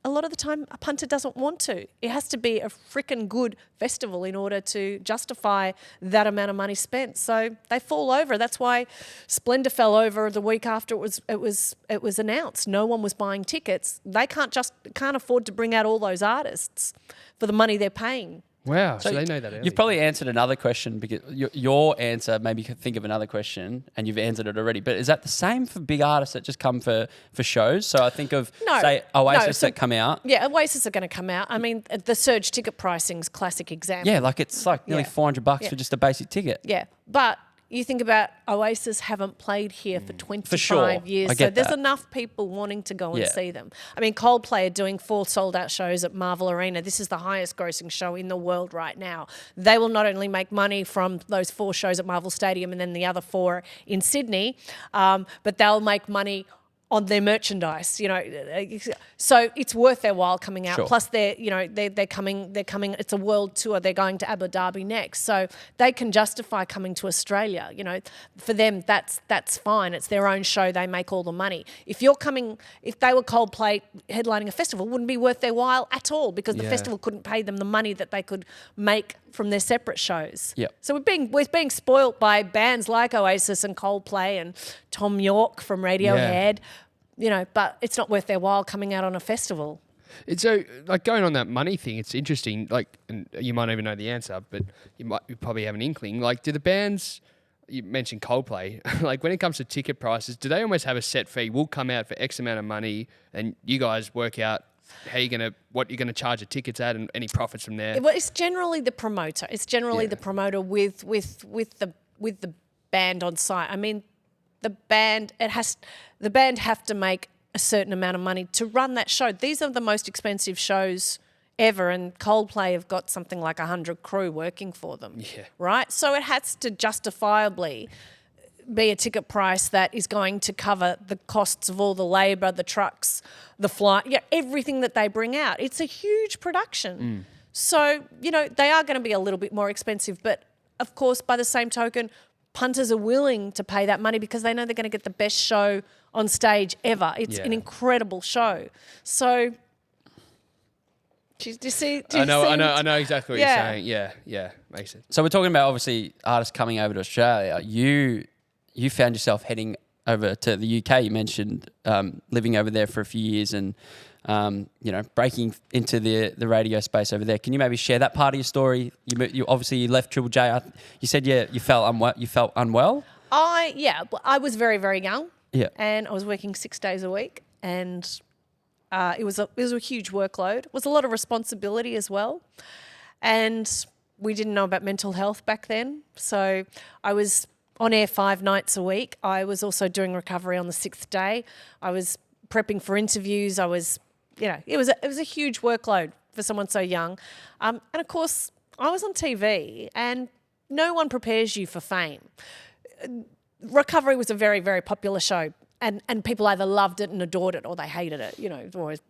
a lot of the time, a punter doesn't want to. It has to be a freaking good festival in order to justify that amount of money spent. So they fall over. That's why Splendor fell over the week after it was announced. No one was buying tickets. They can't afford to bring out all those artists for the money they're paying. Wow, so they know that early. You've probably answered another question, because your answer made me think of another question, and you've answered it already. But is that the same for big artists that just come for shows? So I think of, say, Oasis that come out. Yeah, Oasis are going to come out. I mean, the surge ticket pricing's classic example. Yeah, it's like nearly $400 for just a basic ticket. Yeah, but you think about Oasis haven't played here for 25 For sure. years. I get so there's that. enough people wanting to go and see them. I mean, Coldplay are doing 4 sold-out shows at Marvel Arena. This is the highest-grossing show in the world right now. They will not only make money from those 4 shows at Marvel Stadium and then the other 4 in Sydney, but they'll make money on their merchandise, so it's worth their while coming out. Sure. Plus, they're coming. It's a world tour. They're going to Abu Dhabi next, so they can justify coming to Australia. For them, that's fine. It's their own show. They make all the money. If they were Coldplay headlining a festival, it wouldn't be worth their while at all, because the festival couldn't pay them the money that they could make from their separate shows. Yep. So we're being spoilt by bands like Oasis and Coldplay and Tom York from Radiohead. But it's not worth their while coming out on a festival. It's so, going on that money thing, it's interesting, and you might not even know the answer, but you probably have an inkling. Do the bands, you mentioned Coldplay, when it comes to ticket prices, do they almost have a set fee? We'll come out for X amount of money and you guys work out what you're gonna charge the tickets at and any profits from there? Well, it's generally the promoter. It's generally the promoter with the band on site. I mean, the band have to make a certain amount of money to run that show. These are the most expensive shows ever, and Coldplay have got something like 100 crew working for them. Yeah. Right? So it has to justifiably be a ticket price that is going to cover the costs of all the labour, the trucks, the flight, everything that they bring out. It's a huge production. So, they are going to be a little bit more expensive, but of course, by the same token, punters are willing to pay that money because they know they're going to get the best show on stage ever. It's an incredible show. So, do you see? I know exactly what you're saying. Yeah, makes sense. So we're talking about, obviously, artists coming over to Australia. You found yourself heading over to the UK. You mentioned living over there for a few years and breaking into the radio space over there. Can you maybe share that part of your story? You obviously left Triple J. You said you felt unwell. You felt unwell. I was very, very young. Yeah. And I was working 6 days a week, and it was a huge workload. It was a lot of responsibility as well, and we didn't know about mental health back then. So I was on air 5 nights a week. I was also doing recovery on the 6th day. I was prepping for interviews. I was, it was a huge workload for someone so young, and of course I was on TV, and no one prepares you for fame. Recovery was a very, very popular show, and people either loved it and adored it or they hated it, always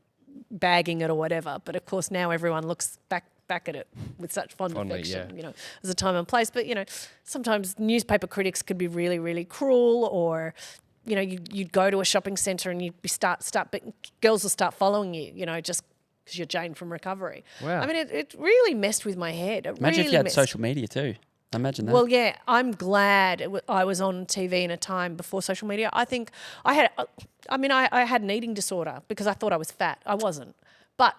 bagging it or whatever. But of course now everyone looks back at it with such fond affection. There's a time and place. But, sometimes newspaper critics could be really, really cruel, or, you'd go to a shopping centre and you'd be but girls will start following you, just because you're Jane from Recovery. Wow. I mean, it really messed with my head. Imagine if you had social media too. Imagine that. Well, yeah, I'm glad I was on TV in a time before social media. I think I had an eating disorder because I thought I was fat. I wasn't. But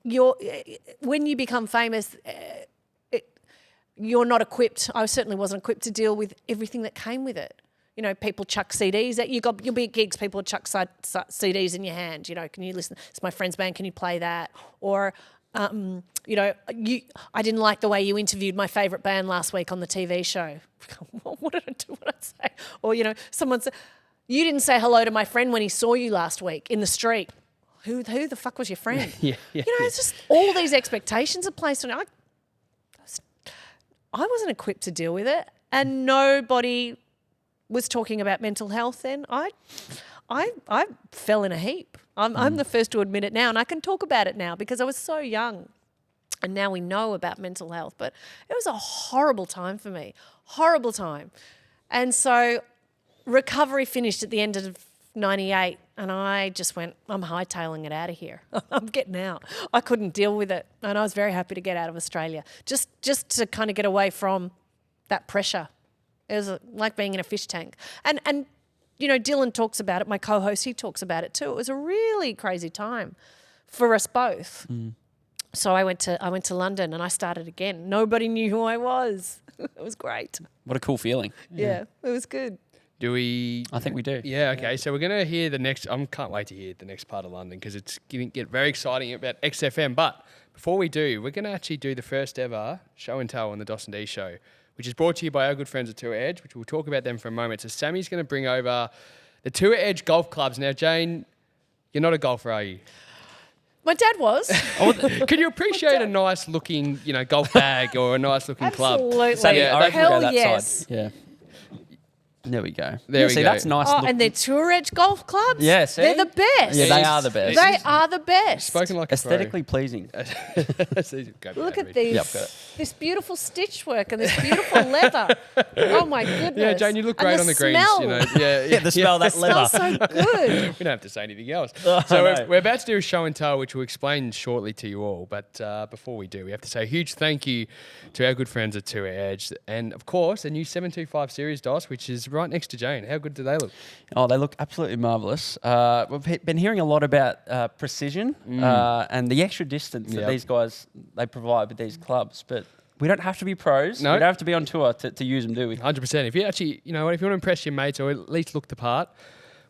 when you become famous, you're not equipped. I certainly wasn't equipped to deal with everything that came with it. People chuck CDs. You'll be at gigs, people chuck CDs in your hand. Can you listen? It's my friend's band. Can you play that? Or I didn't like the way you interviewed my favourite band last week on the TV show. What did I do? What did I say? Or, someone said, you didn't say hello to my friend when he saw you last week in the street. Who the fuck was your friend? It's just all these expectations are placed on it. I wasn't equipped to deal with it, and nobody was talking about mental health then. I fell in a heap. I'm the first to admit it now, and I can talk about it now because I was so young. And now we know about mental health, but it was a horrible time for me, horrible time. And so recovery finished at the end of 98, and I just went, I'm hightailing it out of here. I'm getting out. I couldn't deal with it, and I was very happy to get out of Australia, just to kind of get away from that pressure. It was like being in a fish tank. And Dylan talks about it, my co-host, he talks about it too. It was a really crazy time for us both. So I went to London and I started again. Nobody knew who I was. It was great. What a cool feeling. Yeah, it was good. Do we? I think we do. Yeah, okay. So we're going to hear the next, can't wait to hear the next part of London because it's going to get very exciting about XFM. But before we do, we're going to actually do the first ever show and tell on the dos&d show, which is brought to you by our good friends at Tour Edge, which we'll talk about them for a moment. So Sammy's going to bring over the Tour Edge golf clubs. Now, Jane, you're not a golfer, are you? My dad was. Can you appreciate a nice looking, golf bag or a nice looking club? Absolutely. Sammy, I reckon we'll go Hell that yes. side. Yeah. There we go. There we see, go. that's nice. Oh, and they're Tour Edge golf clubs? Yeah, see? They're the best. Yeah, they are the best. They are the best. Spoken like Aesthetically pleasing. a pro. Look at these. Yep, got it. This beautiful stitch work and this beautiful leather. Oh my goodness. Yeah, Jane, you look great on the greens. Smell. Yeah, the smell of that leather. Smells so good. We don't have to say anything else. Oh, So no. we're about to do a show and tell, which we'll explain shortly to you all. But before we do, we have to say a huge thank you to our good friends at Tour Edge. And, of course, a new 725 Series DOS, which is right next to Jane. How good do they look? Oh, they look absolutely marvellous. We've been hearing a lot about precision and the extra distance that these guys, they provide with these clubs. But we don't have to be pros. No. We don't have to be on tour to use them, do we? 100%. If you actually, if you want to impress your mates or at least look the part,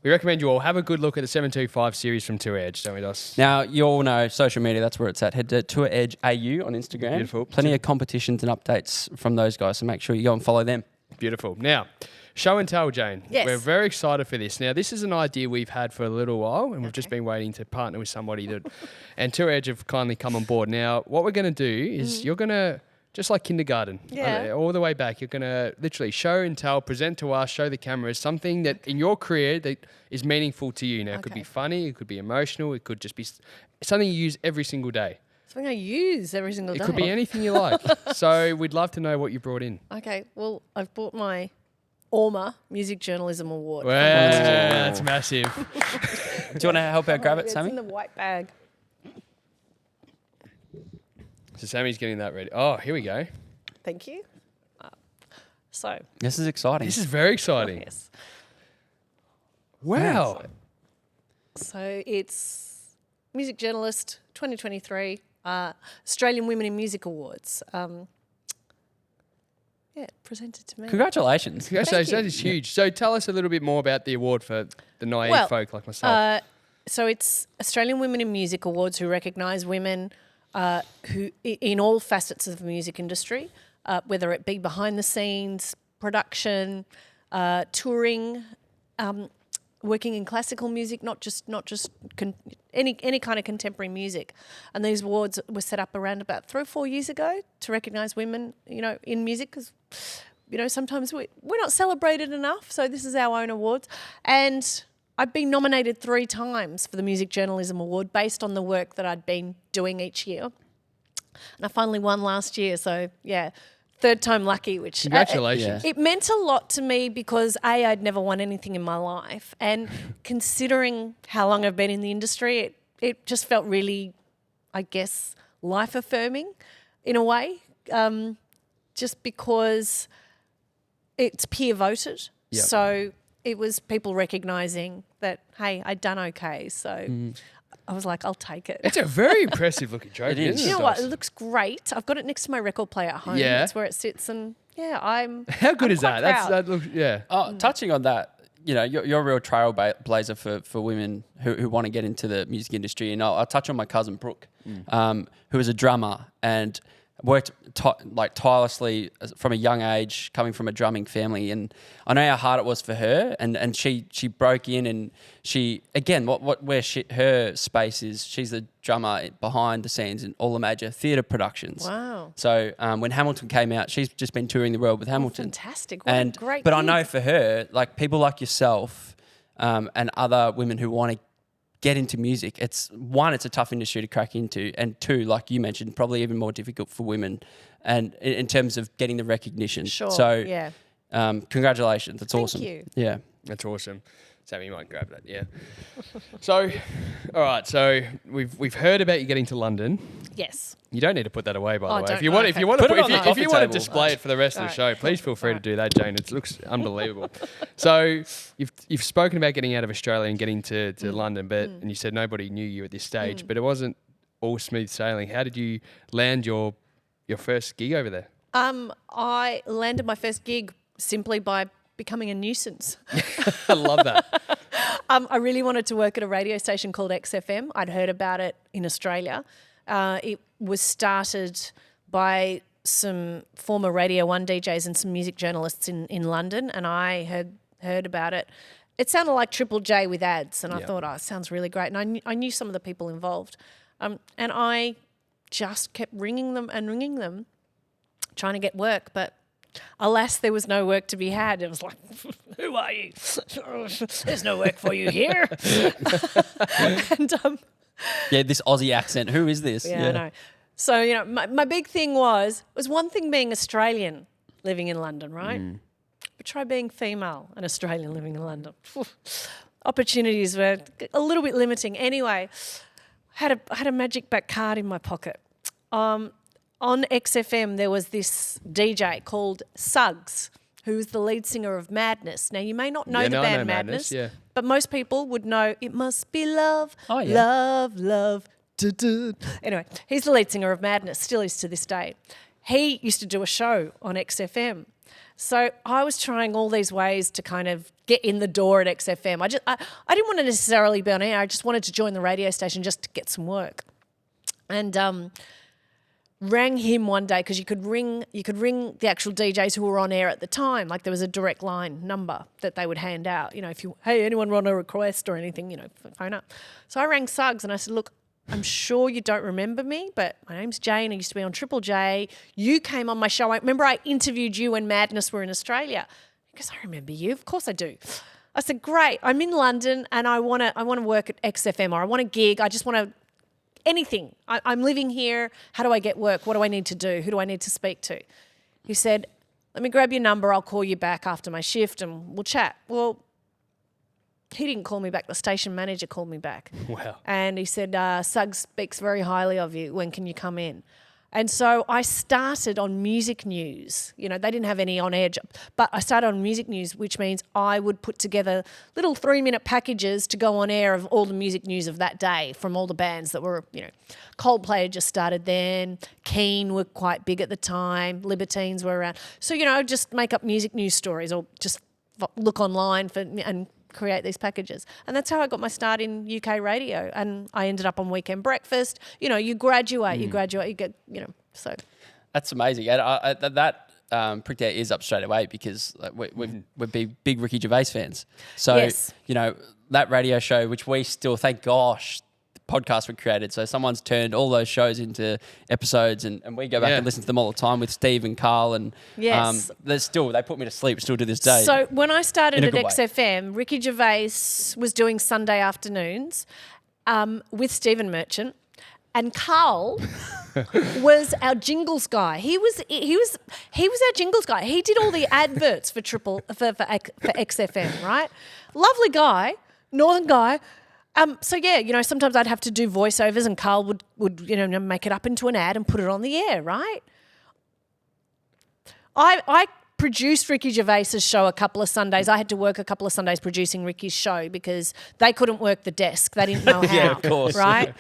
we recommend you all have a good look at the 725 Series from Tour Edge, don't we, Dos? Now, you all know social media, that's where it's at. Head to Tour Edge AU on Instagram. Beautiful. Plenty of competitions and updates from those guys, so make sure you go and follow them. Beautiful. Now, show and tell, Jane. Yes. We're very excited for this. Now, this is an idea we've had for a little while, and we've just been waiting to partner with somebody that, and Tour Edge have kindly come on board. Now, what we're going to do is you're going to, just like kindergarten, all the way back, you're going to literally show and tell, present to us, show the cameras something that in your career that is meaningful to you. Now, it could be funny, it could be emotional, it could just be something you use every single day. Something I use every single day. It could be anything you like. So we'd love to know what you brought in. Okay, well, I've bought my Orma Music Journalism Award. Wow, that's massive. Do you want to help out grab it, It's Sammy? in the white bag. So Sammy's getting that ready. Oh, here we go. Thank you. So, This is exciting. This is very exciting. yes. Wow. So it's Music Journalist 2023 Australian Women in Music Awards. Presented to me. Congratulations. Congratulations, you. that is huge. So tell us a little bit more about the award for the naive folk like myself. So it's Australian Women in Music Awards who recognise women who in all facets of the music industry, whether it be behind the scenes, production, touring, working in classical music, not just any kind of contemporary music. And these awards were set up around about 3 or 4 years ago to recognise women, in music, because sometimes we're not celebrated enough. So this is our own awards, and I've been nominated 3 times for the Music Journalism Award based on the work that I'd been doing each year, and I finally won last year. So yeah. 3rd time lucky, which Congratulations. it meant a lot to me because I'd never won anything in my life, and considering how long I've been in the industry, it just felt really, I guess, life affirming in a way, just because it's peer voted. Yep. So it was people recognising that, hey, I'd done okay. So I was like, I'll take it. It's a very impressive looking trophy, It is. isn't You it? know what? It looks great. I've got it next to my record player at home. Yeah. That's where it sits, and I'm. How good I'm is quite that? proud. That looks, yeah. Touching on that, you're a real trailblazer for women who want to get into the music industry. And I'll touch on my cousin Brooke, who is a drummer and worked tirelessly from a young age, coming from a drumming family. And I know how hard it was for her. And she broke in, and she, again, her space is, she's the drummer behind the scenes in all the major theatre productions. Wow. So when Hamilton came out, she's just been touring the world with Hamilton. Fantastic. What a great But I gig. know for her, like people like yourself and other women who want to get into music, it's a tough industry to crack into, and 2, like you mentioned, probably even more difficult for women, and in terms of getting the recognition. Sure. So yeah. Congratulations. That's Thank awesome. you. Yeah. That's awesome. Sammy, you might grab that, yeah. So, all right, so we've heard about you getting to London. Yes. You don't need to put that away, by the way. don't- If you want, okay. if you want Put to, it on the if coffee you want to table. display it for the rest of the show, please feel free to do that, Jane. It looks unbelievable. So you've spoken about getting out of Australia and getting to London, and you said nobody knew you at this stage, but it wasn't all smooth sailing. How did you land your first gig over there? I landed my first gig simply by becoming a nuisance. I love that. I really wanted to work at a radio station called XFM. I'd heard about it in Australia. It was started by some former Radio 1 DJs and some music journalists in London, and I had heard about it. It sounded like Triple J with ads, and I thought, it sounds really great. And I knew some of the people involved. And I just kept ringing them, trying to get work, but alas, there was no work to be had. It was like, who are you? There's no work for you here. And Yeah, this Aussie accent. Who is this? I know. So, my big thing was one thing being Australian living in London, right? But try being female and Australian living in London. Opportunities were a little bit limiting. Anyway, I had a magic back card in my pocket. On XFM, there was this DJ called Suggs, who's the lead singer of Madness. Now, you may not know the I band know Madness, yeah. but most people would know It Must Be Love, Oh, yeah. Love, Love. Du-du. Anyway, he's the lead singer of Madness, still is to this day. He used to do a show on XFM. So I was trying all these ways to kind of get in the door at XFM. I didn't want to necessarily be on air. I just wanted to join the radio station just to get some work. And rang him one day because you could ring the actual DJs who were on air at the time. Like there was a direct line number that they would hand out. Hey, anyone want a request or anything, phone up. So I rang Suggs and I said, look, I'm sure you don't remember me, but my name's Jane. I used to be on Triple J. You came on my show. I remember I interviewed you when Madness were in Australia. He goes, I remember you. Of course I do. I said, great. I'm in London and I want to work at XFM, or I want a gig. I just want to anything. I'm living here. How do I get work? What do I need to do? Who do I need to speak to? He said, let me grab your number. I'll call you back after my shift and we'll chat. Well, he didn't call me back. The station manager called me back. Wow. And he said, Suggs speaks very highly of you. When can you come in? And so I started on music news. You know, they didn't have any on-air job, but I started on music news, which means I would put together little 3-minute packages to go on air of all the music news of that day from all the bands that were, you know, Coldplay had just started then, Keen were quite big at the time, Libertines were around. So, you know, I'd just make up music news stories or just look online and create these packages. And that's how I got my start in UK radio. And I ended up on Weekend Breakfast. You know, you graduate, you get, you know, so. That's amazing. And that pricked our ears up straight away because we're big Ricky Gervais fans. So, Yes. you know, that radio show, which we still, thank gosh, podcasts were created. So someone's turned all those shows into episodes and we go back and listen to them all the time with Steve and Carl and Yes. they put me to sleep still to this day. So when I started In a at good way. XFM, Ricky Gervais was doing Sunday afternoons with Stephen Merchant, and Carl was our jingles guy. He was our jingles guy. He did all the adverts for XFM, right? Lovely guy, northern guy. So yeah, you know, sometimes I'd have to do voiceovers, and Carl would you know make it up into an ad and put it on the air, right? I produced Ricky Gervais's show a couple of Sundays. I had to work a couple of Sundays producing Ricky's show because they couldn't work the desk. They didn't know how. Yeah, of course. Right?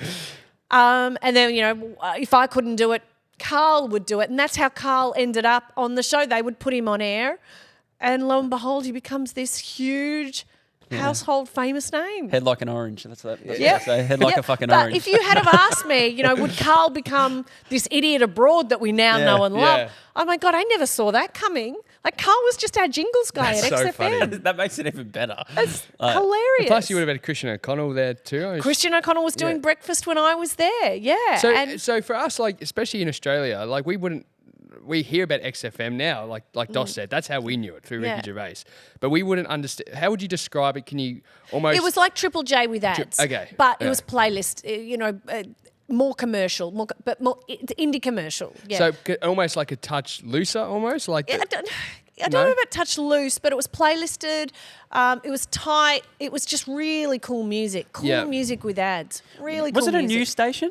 And then, you know, if I couldn't do it, Carl would do it. And that's how Carl ended up on the show. They would put him on air. And lo and behold, he becomes this huge household famous name. Head like an orange. That's what I Yep. say. Head like Yep. a fucking but orange. if you had have asked me, you know, would Carl become this idiot abroad that we now know and love? yeah. Oh my God, I never saw that coming. Like Carl was just our jingles guy That's at so XFM. funny. that makes it even better. It's hilarious. Plus, you would have had Christian O'Connell there too. Christian O'Connell was doing breakfast when I was there. Yeah. So, so for us, like especially in Australia, like we hear about XFM now, like Dos said. That's how we knew it through Yeah. Ricky Gervais. But we wouldn't understand. How would you describe it? Can you almost? It was like Triple J with ads. okay, But yeah. it was playlist, you know, more commercial, but more indie commercial. Yeah. So almost like a touch looser, almost like. I don't know about touch loose, but it was playlisted. It was tight. It was just really cool music. Cool music with ads. Really cool Was it a music. new station?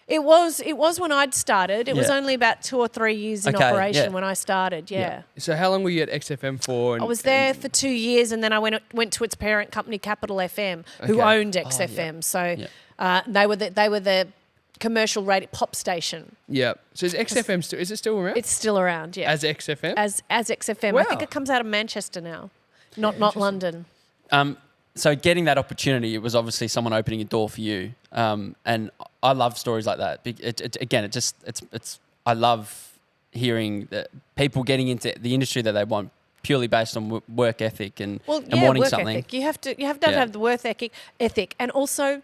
It was when I'd started. It was Yeah. only about 2 or 3 years in Okay, operation yeah. when I started. Yeah. So how long were you at XFM for? I was there for 2 years, and then I went to its parent company, Capital FM, who Okay. owned XFM. So they were the commercial radio pop station. Yeah. So is XFM still? Is it still around? It's still around. Yeah. as XFM. As XFM. I think Wow. it comes out of Manchester now, not London. So getting that opportunity, it was obviously someone opening a door for you. And I love stories like that. I love hearing that people getting into the industry that they want purely based on work ethic and wanting work something. ethic. You have to have the work ethic, and also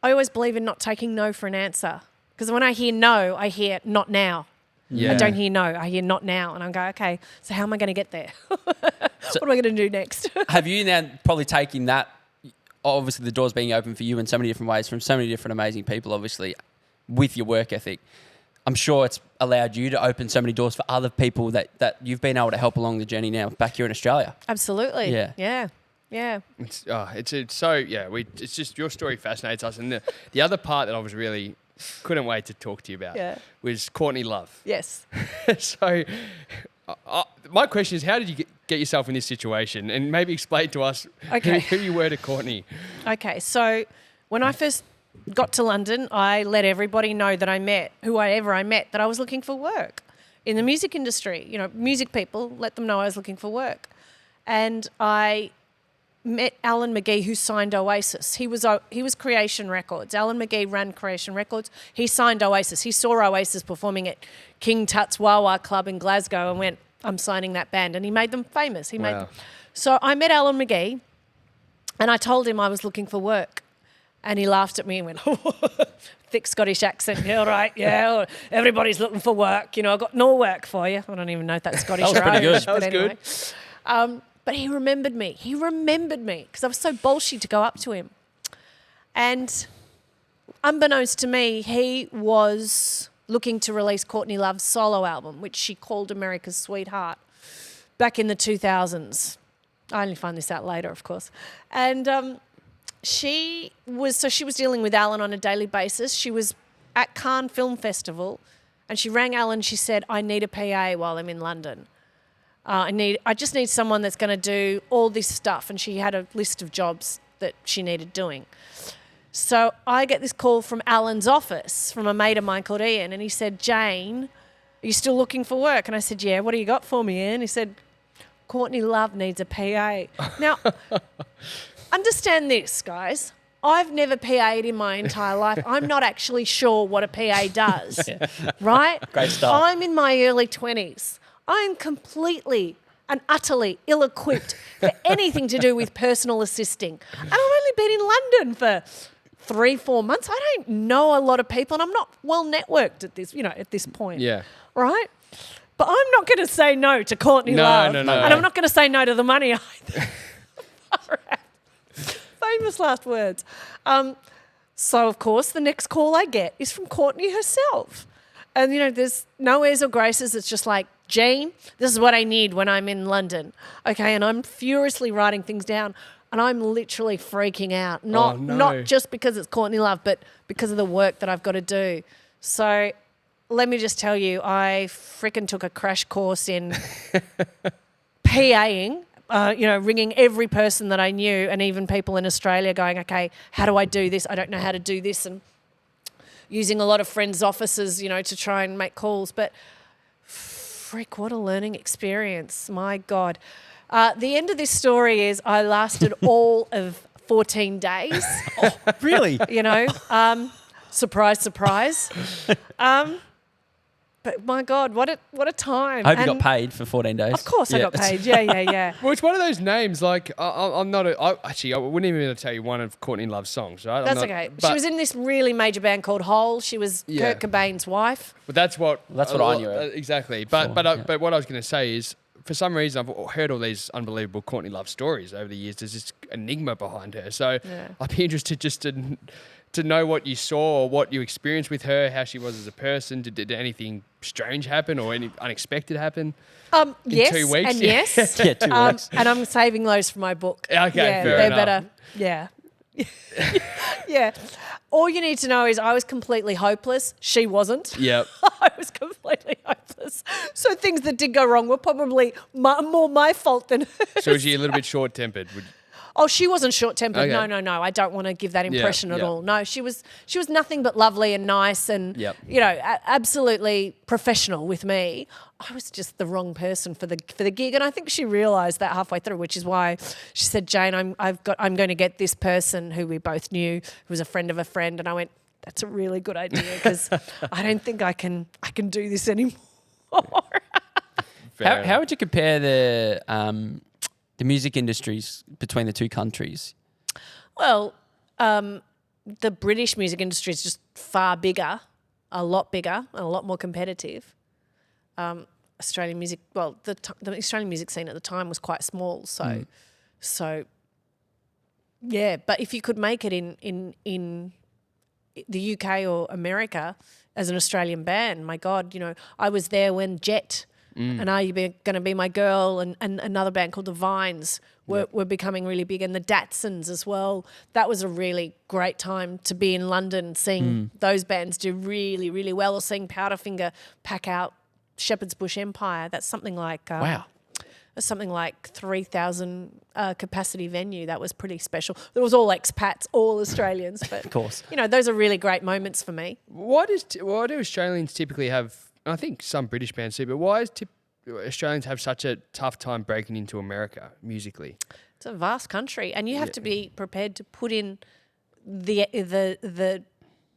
I always believe in not taking no for an answer, because when I hear no, I hear not now. Yeah. I don't hear no, I hear not now, and I go, okay, so how am I going to get there? What am I going to do next? Have you now probably taken that, obviously the doors being open for you in so many different ways from so many different amazing people, obviously, with your work ethic, I'm sure it's allowed you to open so many doors for other people that you've been able to help along the journey now back here in Australia. Absolutely. Yeah. Yeah. It's so it's just your story fascinates us, and the other part that I was really couldn't wait to talk to you about was Courtney Love. Yes. So my question is, how did you get yourself in this situation, and maybe explain to us who you were to Courtney? Okay, so when I first got to London, I let everybody know that I met that I was looking for work in the music industry. You know, music people, let them know I was looking for work. And I met Alan McGee, who signed Oasis. He was Creation Records. Alan McGee ran Creation Records. He signed Oasis. He saw Oasis performing at King Tut's Wah Wah Club in Glasgow and went, I'm signing that band. And he made them famous. So I met Alan McGee and I told him I was looking for work. And he laughed at me and went, thick Scottish accent. Yeah, all right. Yeah, everybody's looking for work. You know, I've got no work for you. I don't even know if that's Scottish That was or pretty Irish. good. But That was anyway. But he remembered me. He remembered me because I was so bolshy to go up to him. And unbeknownst to me, he was looking to release Courtney Love's solo album, which she called America's Sweetheart, back in the 2000s. I only found this out later, of course. And she was dealing with Alan on a daily basis. She was at Cannes Film Festival And she rang Alan. She said, I need a PA while I'm in London. I just need someone that's going to do all this stuff. And she had a list of jobs that she needed doing. So I get this call from Alan's office from a mate of mine called Ian. And he said, Jane, are you still looking for work? And I said, yeah, what do you got for me, Ian? He said, Courtney Love needs a PA. Now, understand this, guys. I've never PA'd in my entire life. I'm not actually sure what a PA does, right? Great start. I'm in my early 20s. I'm completely and utterly ill-equipped for anything to do with personal assisting. And I've only been in London for 3-4 months. I don't know a lot of people, and I'm not well networked at this point. Yeah. Right? But I'm not going to say no to Courtney Love. No. And I'm not going to say no to the money either. Famous last words. So, of course, the next call I get is from Courtney herself. And, there's no airs or graces. It's just like, Jane, this is what I need when I'm in London. Okay, and I'm furiously writing things down. And I'm literally freaking out. Not just because it's Courtney Love, but because of the work that I've got to do. So let me just tell you, I frickin' took a crash course in PAing, ringing every person that I knew and even people in Australia going, okay, how do I do this? I don't know how to do this. And using a lot of friends' offices, to try and make calls. But frick, what a learning experience. My God. The end of this story is I lasted all of 14 days. Oh, really? Surprise, surprise. But my God, what a time. I hope you got paid for 14 days. Of course I got paid. Yeah. Well, it's one of those names, like, I'm not I wouldn't even be able to tell you one of Courtney Love's songs, right? That's okay. She was in this really major band called Hole. She was Kurt Cobain's wife. But that's what I knew. Exactly. But what I was going to say is, for some reason, I've heard all these unbelievable Courtney Love stories over the years. There's this enigma behind her. So I'd be interested just to know what you saw or what you experienced with her, how she was as a person. Did anything strange happen or any unexpected happen? Yes, 2 weeks? and yes. Yeah, 2 weeks. And I'm saving those for my book. Okay, fair enough. Better. Yeah. Yeah. All you need to know is I was completely hopeless. She wasn't. Yep. I was completely hopeless. So things that did go wrong were probably more my fault than hers. So was she a little bit short-tempered? Oh, she wasn't short-tempered. Okay. No. I don't want to give that impression at yeah. all. No, she was nothing but lovely and nice and, absolutely professional with me. I was just the wrong person for the gig, and I think she realised that halfway through, which is why she said, Jane, I'm going to get this person who we both knew, who was a friend of a friend, and I went, that's a really good idea because I don't think I can do this anymore. How would you compare the music industries between the two countries? Well, the British music industry is just far bigger, a lot bigger, and a lot more competitive. Australian music, the Australian music scene at the time was quite small, so yeah. But if you could make it in the UK or America as an Australian band, my God, I was there when Jet. And Are You Gonna Be My Girl and another band called The Vines were becoming really big, and the Datsuns as well. That was a really great time to be in London, seeing those bands do really, really well, or seeing Powderfinger pack out Shepherd's Bush Empire. That's something like Wow. That's something like 3,000 capacity venue. That was pretty special. There was all expats, all Australians, but Of course. those are really great moments for me. Why do Australians typically have? I think some British bands do, but why do Australians have such a tough time breaking into America musically? It's a vast country, and you have to be prepared to put in the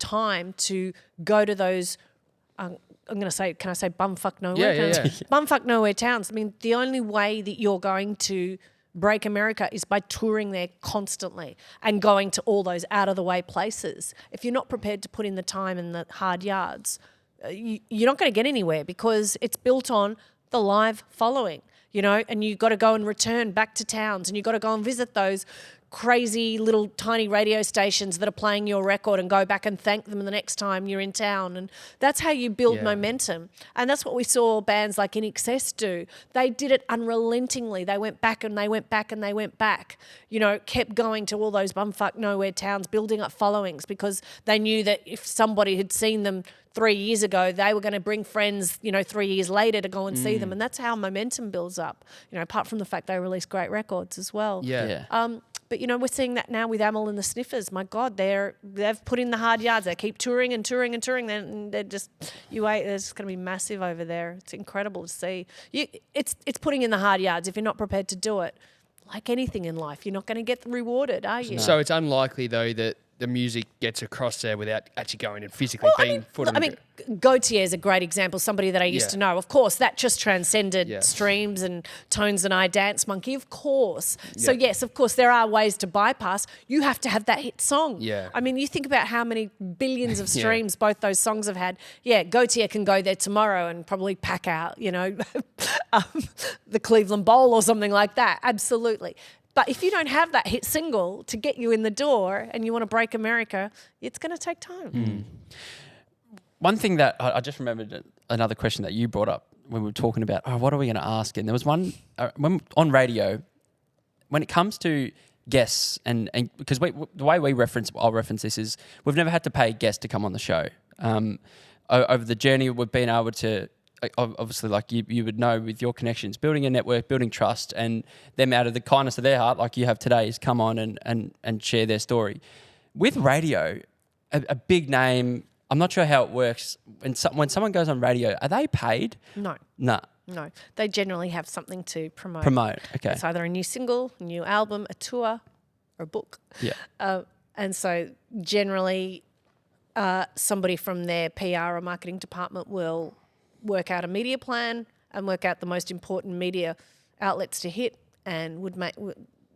time to go to those. I'm going to say, can I say bumfuck nowhere? Yeah. Bumfuck nowhere towns. I mean, the only way that you're going to break America is by touring there constantly and going to all those out of the way places. If you're not prepared to put in the time and the hard yards, you're not going to get anywhere because it's built on the live following, and you've got to go and return back to towns, and you've got to go and visit those crazy little tiny radio stations that are playing your record and go back and thank them the next time you're in town. And that's how you build momentum. And that's what we saw bands like In Excess do. They did it unrelentingly. They went back and they went back and they went back, you know, kept going to all those bumfuck nowhere towns, building up followings, because they knew that if somebody had seen them 3 years ago, they were going to bring friends, you know, 3 years later to go and see them. And that's how momentum builds up, you know, apart from the fact they release great records as well. But, you know, we're seeing that now with Amyl and the Sniffers. My God, they've put in the hard yards. They keep touring and touring and touring. Then they're just, they're just going to be massive over there. It's incredible to see. It's putting in the hard yards. If you're not prepared to do it, like anything in life, you're not going to get rewarded, are you? So it's unlikely, though, that the music gets across there without actually going and physically being foot on the Gautier is a great example, somebody that I used to know. Of course, that just transcended streams and Tones and I, Dance Monkey, of course. So, yes, of course, there are ways to bypass. You have to have that hit song. I mean, you think about how many billions of streams both those songs have had. Yeah, Gautier can go there tomorrow and probably pack out, you know, the Cleveland Bowl or something like that. Absolutely. But if you don't have that hit single to get you in the door and you want to break America, it's going to take time. One thing that I just remembered, another question that you brought up when we were talking about, what are we going to ask? And there was one on radio, when it comes to guests, and because the way I'll reference this is we've never had to pay guests to come on the show. Over the journey, we've been able to, obviously, like you would know with your connections, building a network, building trust, and them out of the kindness of their heart, like you have today, is come on and share their story. With radio, a big name, I'm not sure how it works. When someone goes on radio, are they paid? No. No. No. They generally have something to promote. Okay. It's either a new single, a new album, a tour, or a book. Yeah. And so generally somebody from their PR or marketing department will work out a media plan and work out the most important media outlets to hit, and would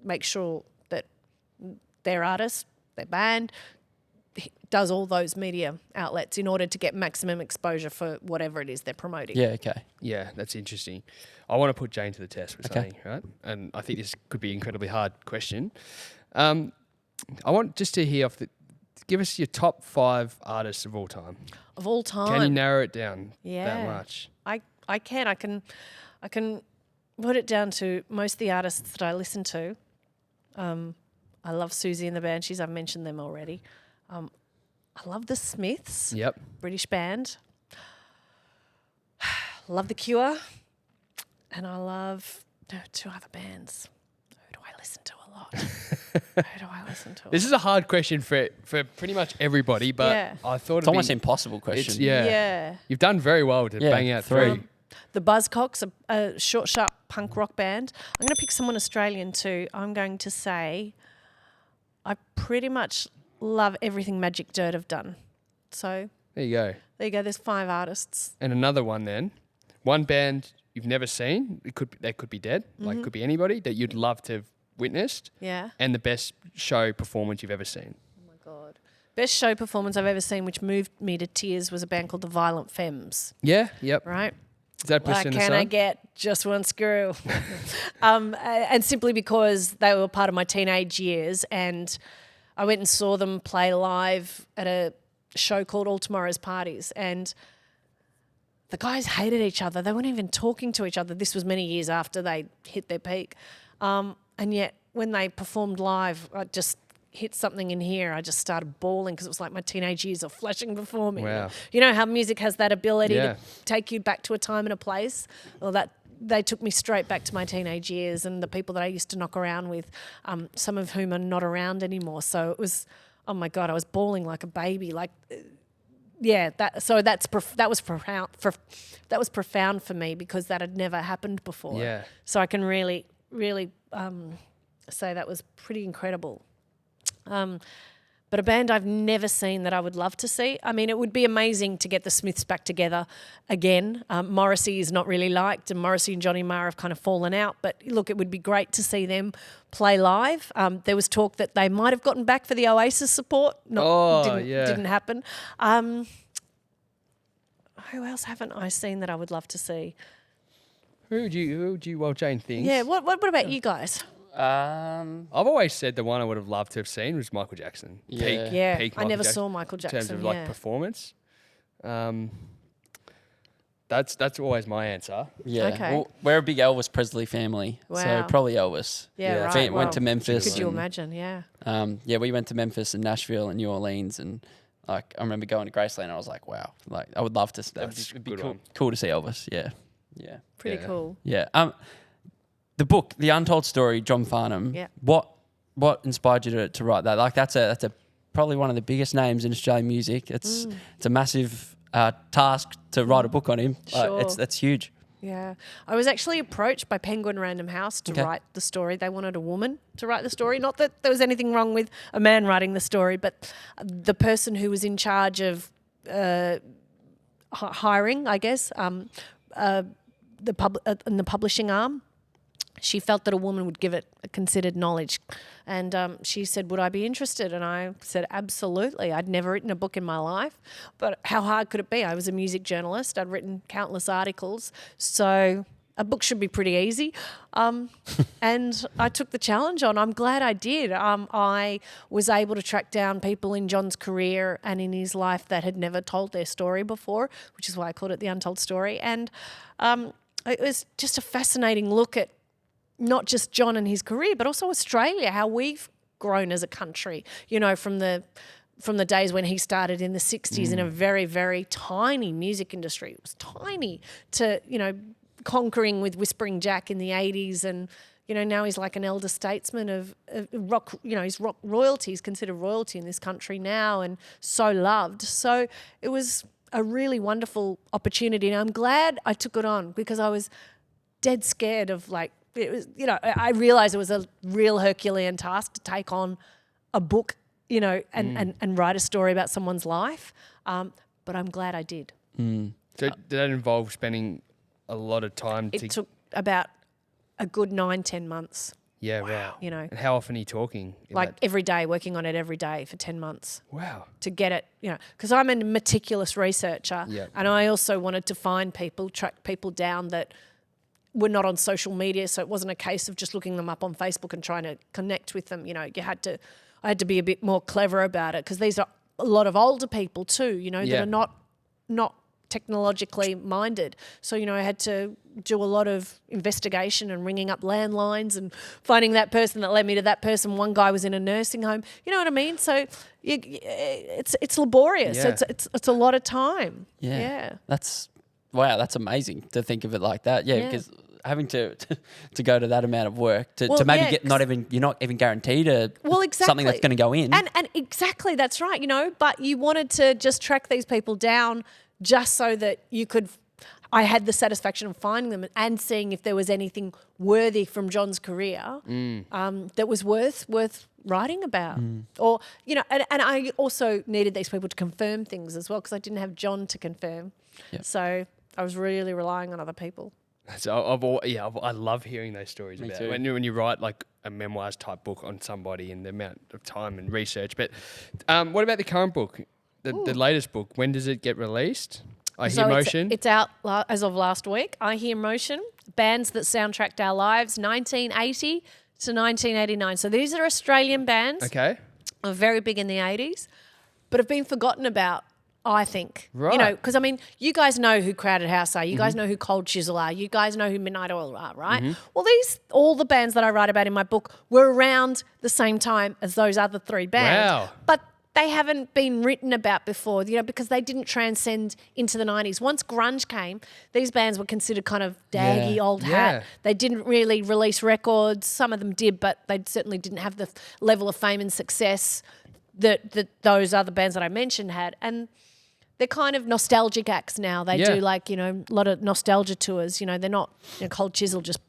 make sure that their artist, their band, does all those media outlets in order to get maximum exposure for whatever it is they're promoting. Yeah, okay. Yeah, that's interesting. I want to put Jane to the test with something, right? And I think this could be an incredibly hard question. I want just to hear give us your top 5 artists of all time. Of all time. Can you narrow it down that much? I can put it down to most of the artists that I listen to. I love Susie and the Banshees. I've mentioned them already. I love the Smiths. Yep. British band. Love The Cure. And I love 2 other bands. Who do I listen to a lot? Who do I listen to? This is a hard question for pretty much everybody, but I thought it's almost an impossible question. Yeah. You've done very well to bang out 3. The Buzzcocks, a short, sharp punk rock band. I'm going to pick someone Australian too. I'm going to say I pretty much love everything Magic Dirt have done. So there you go. There's 5 artists. And another one then. One band you've never seen. They could be dead. Like could be anybody that you'd love to have witnessed. Yeah. And the best show performance you've ever seen. Oh my God. Best show performance I've ever seen, which moved me to tears, was a band called the Violent Femmes. Yeah. Yep. Right. Is that Why can I get just one screw? And simply because they were part of my teenage years, and I went and saw them play live at a show called All Tomorrow's Parties, and the guys hated each other. They weren't even talking to each other. This was many years after they hit their peak. And yet when they performed live, I just hit something in here. I just started bawling because it was like my teenage years are flashing before me. Wow. You know how music has that ability to take you back to a time and a place? Well, they took me straight back to my teenage years and the people that I used to knock around with, some of whom are not around anymore. So it was, oh my God, I was bawling like a baby. Like, that was profound for me because that had never happened before. Yeah. So I can really, really say that was pretty incredible. But a band I've never seen that I would love to see. I mean, it would be amazing to get the Smiths back together again. Morrissey is not really liked, and Morrissey and Johnny Marr have kind of fallen out. But look, it would be great to see them play live. There was talk that they might have gotten back for the Oasis support. Didn't happen. Who else haven't I seen that I would love to see? Who would you Jane thinks? Yeah, what about you guys? Um, I've always said the one I would have loved to have seen was Michael Jackson. Yeah. Yeah, Peak I Michael never Jackson saw Michael Jackson. in terms of like performance. That's always my answer. yeah. Okay. Well, we're a big Elvis Presley family, so Wow. probably Elvis. Yeah, right. Went Well, to Memphis. Could you and, imagine? Yeah. Yeah, we went to Memphis and Nashville and New Orleans, and like I remember going to Graceland. And I was like, wow, like I would love to. That's It'd be good cool, one. cool to see Elvis. Yeah, yeah, Pretty Yeah. cool. yeah. The book, The Untold Story, John Farnham. Yeah. What inspired you to write that? Like that's a probably one of the biggest names in Australian music. It's a massive task to write a book on him. Sure. That's huge. Yeah. I was actually approached by Penguin Random House to write the story. They wanted a woman to write the story. Not that there was anything wrong with a man writing the story, but the person who was in charge of hiring, I guess, in the publishing arm, she felt that a woman would give it a considered knowledge. And she said, would I be interested? And I said, absolutely. I'd never written a book in my life, but how hard could it be? I was a music journalist. I'd written countless articles. So a book should be pretty easy. And I took the challenge on. I'm glad I did. I was able to track down people in John's career and in his life that had never told their story before, which is why I called it The Untold Story. And it was just a fascinating look at not just John and his career, but also Australia, how we've grown as a country, you know, from the days when he started in the 60s in a very, very tiny music industry. It was tiny to, you know, conquering with Whispering Jack in the 80s, and, you know, now he's like an elder statesman of rock, you know, he's rock royalty, he's considered royalty in this country now and so loved. So it was a really wonderful opportunity, and I'm glad I took it on because I was dead scared of like, it was, you know, I realised it was a real Herculean task to take on a book, you know, and write a story about someone's life. But I'm glad I did. So did that involve spending a lot of time It took about a good 9-10 months, Yeah, wow. you know, And how often are you talking? in like that- every day, working on it every day for 10 months. Wow. To get it, you know, because I'm a meticulous researcher, Yep. and I also wanted to find people, track people down that were not on social media, so it wasn't a case of just looking them up on Facebook and trying to connect with them. You know, I had to be a bit more clever about it because these are a lot of older people too, you know, that are not technologically minded. So, you know, I had to do a lot of investigation and ringing up landlines and finding that person that led me to that person. One guy was in a nursing home. You know what I mean? So it's laborious. Yeah. It's a lot of time. Yeah. Yeah. That's amazing to think of it like that. Yeah, Yeah. because having to go to that amount of work to Well, maybe yeah, you're not even guaranteed something that's exactly. going to go in. And exactly, that's right, you know, but you wanted to just track these people down just so that I had the satisfaction of finding them and seeing if there was anything worthy from John's career that was worth writing about. Or, you know, and I also needed these people to confirm things as well because I didn't have John to confirm. Yep. So I was really relying on other people. So I love hearing those stories Me about too. when you write like a memoirs type book on somebody and the amount of time and research. But what about the current book, the latest book? When does it get released? I Hear Motion. It's out as of last week. I Hear Motion, bands that soundtracked our lives, 1980 to 1989. So these are Australian bands. Okay. Are very big in the 80s, but have been forgotten about, I think. Right. You know, because, I mean, you guys know who Crowded House are. You guys know who Cold Chisel are. You guys know who Midnight Oil are, right? Well, all the bands that I write about in my book were around the same time as those other three bands. Wow. But they haven't been written about before, you know, because they didn't transcend into the 90s. Once grunge came, these bands were considered kind of daggy, old hat. Yeah. They didn't really release records. Some of them did, but they certainly didn't have the level of fame and success that those other bands that I mentioned had. And they're kind of nostalgic acts now. They do like, you know, a lot of nostalgia tours. You know, they're not, you know, Cold Chisel just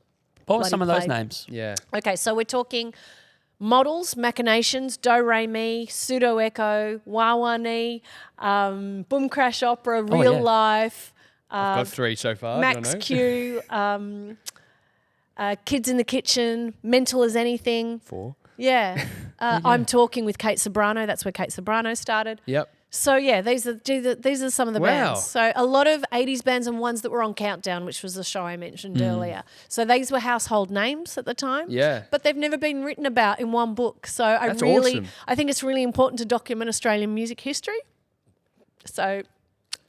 What were bloody some of those played. names? Yeah. Okay, so we're talking Models, Machinations, Do Re Mi, Pseudo Echo, Wawani, Boom Crash Opera, Real yeah. Life, I've got 3 so far. Max don't know. Q, Kids in the Kitchen, Mental as Anything. 4. Yeah. I'm Talking with Kate Sobrano. That's where Kate Sobrano started. Yep. So yeah, these are some of the Wow. bands. So a lot of 80s bands and ones that were on Countdown, which was the show I mentioned earlier. So these were household names at the time. Yeah. But they've never been written about in one book. So That's awesome. I think it's really important to document Australian music history. So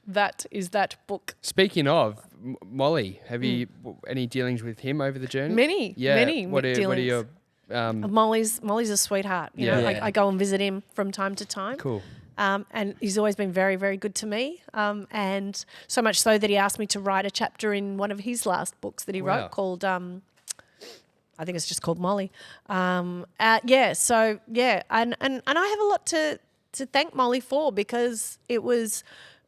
that is that book. Speaking of Molly, have you any dealings with him over the journey? Many What are dealings. your Molly's a sweetheart. You know, Yeah. I go and visit him from time to time. cool? And he's always been very, very good to me. And so much so that he asked me to write a chapter in one of his last books that he Wow. wrote called, I think it's just called Molly. And I have a lot to thank Molly for, because it was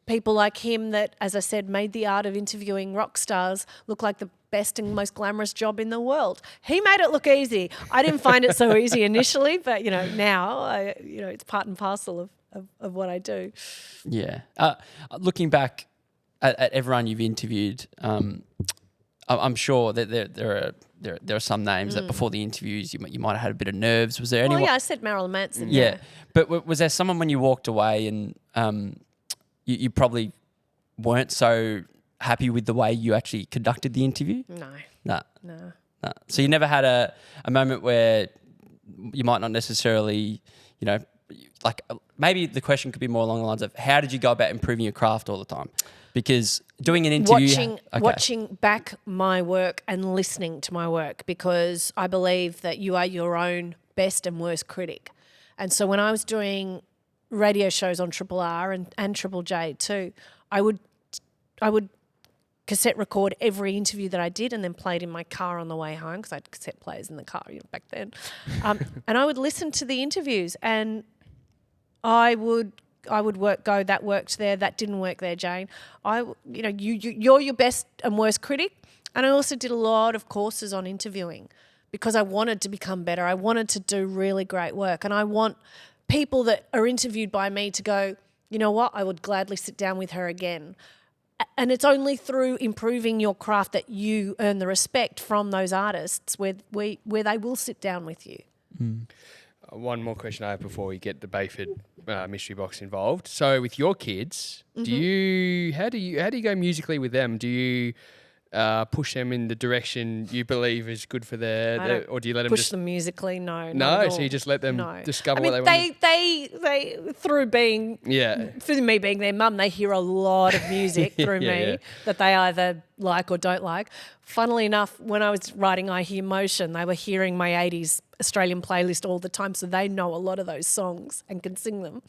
people like him that, as I said, made the art of interviewing rock stars look like the best and most glamorous job in the world. He made it look easy. I didn't find it so easy initially, but now it's part and parcel of what I do. Yeah. Looking back at everyone you've interviewed, I'm sure that there are some names that before the interviews you might have had a bit of nerves. Was there anyone? Oh yeah, I said Marilyn Manson. Yeah. But was there someone when you walked away and you probably weren't so happy with the way you actually conducted the interview? No. No. So you never had a moment where you might not necessarily, like maybe the question could be more along the lines of how did you go about improving your craft all the time? Because doing an interview... Watching back my work and listening to my work, because I believe that you are your own best and worst critic. And so when I was doing radio shows on Triple R and Triple J too, I would cassette record every interview that I did and then play it in my car on the way home, because I had cassette players in the car back then. And I would listen to the interviews, and I would go, that worked there, that didn't work there, Jane. You're your best and worst critic. And I also did a lot of courses on interviewing because I wanted to become better. I wanted to do really great work. And I want people that are interviewed by me to go, you know what, I would gladly sit down with her again. And it's only through improving your craft that you earn the respect from those artists where they will sit down with you. One more question I have before we get the Bayford mystery box involved. So with your kids, how do you go musically with them? Do you push them in the direction you believe is good for or do you let them push them musically? No. No, so you just let them discover what they want. They through me being their mum, they hear a lot of music through me that they either like or don't like. Funnily enough, when I was writing I Hear Motion, they were hearing my 80s Australian playlist all the time, so they know a lot of those songs and can sing them.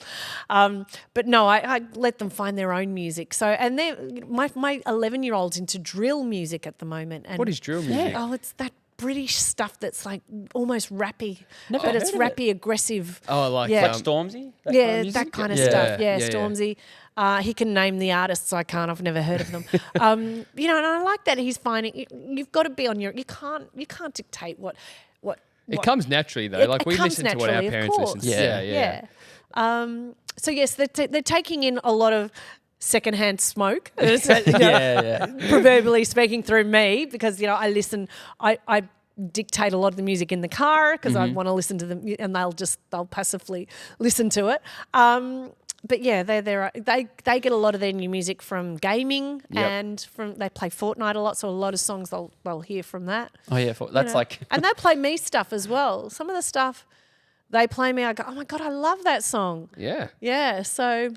But no, I let them find their own music. So, and my 11-year-old's into drill music at the moment. And what is drill music? Oh, it's that British stuff that's like almost rappy, Never but it's heard of rappy, aggressive. Oh, like Like Stormzy? That kind of stuff. Yeah, Yeah. Stormzy. He can name the artists. I can't. I've never heard of them. And I like that he's finding. You've got to be on your. You can't dictate what. It comes naturally though. It We comes listen to what our naturally, of parents listen course. to. Yeah. So yes, they're taking in a lot of secondhand smoke. Proverbially speaking through me, because I listen. I dictate a lot of the music in the car because I want to listen to them, and they'll passively listen to it. But yeah, they get a lot of their new music from gaming and they play Fortnite a lot, so a lot of songs they'll hear from that. Oh yeah, that's like... And they play me stuff as well. Some of the stuff they play me, I go, oh my God, I love that song. Yeah. Yeah, so...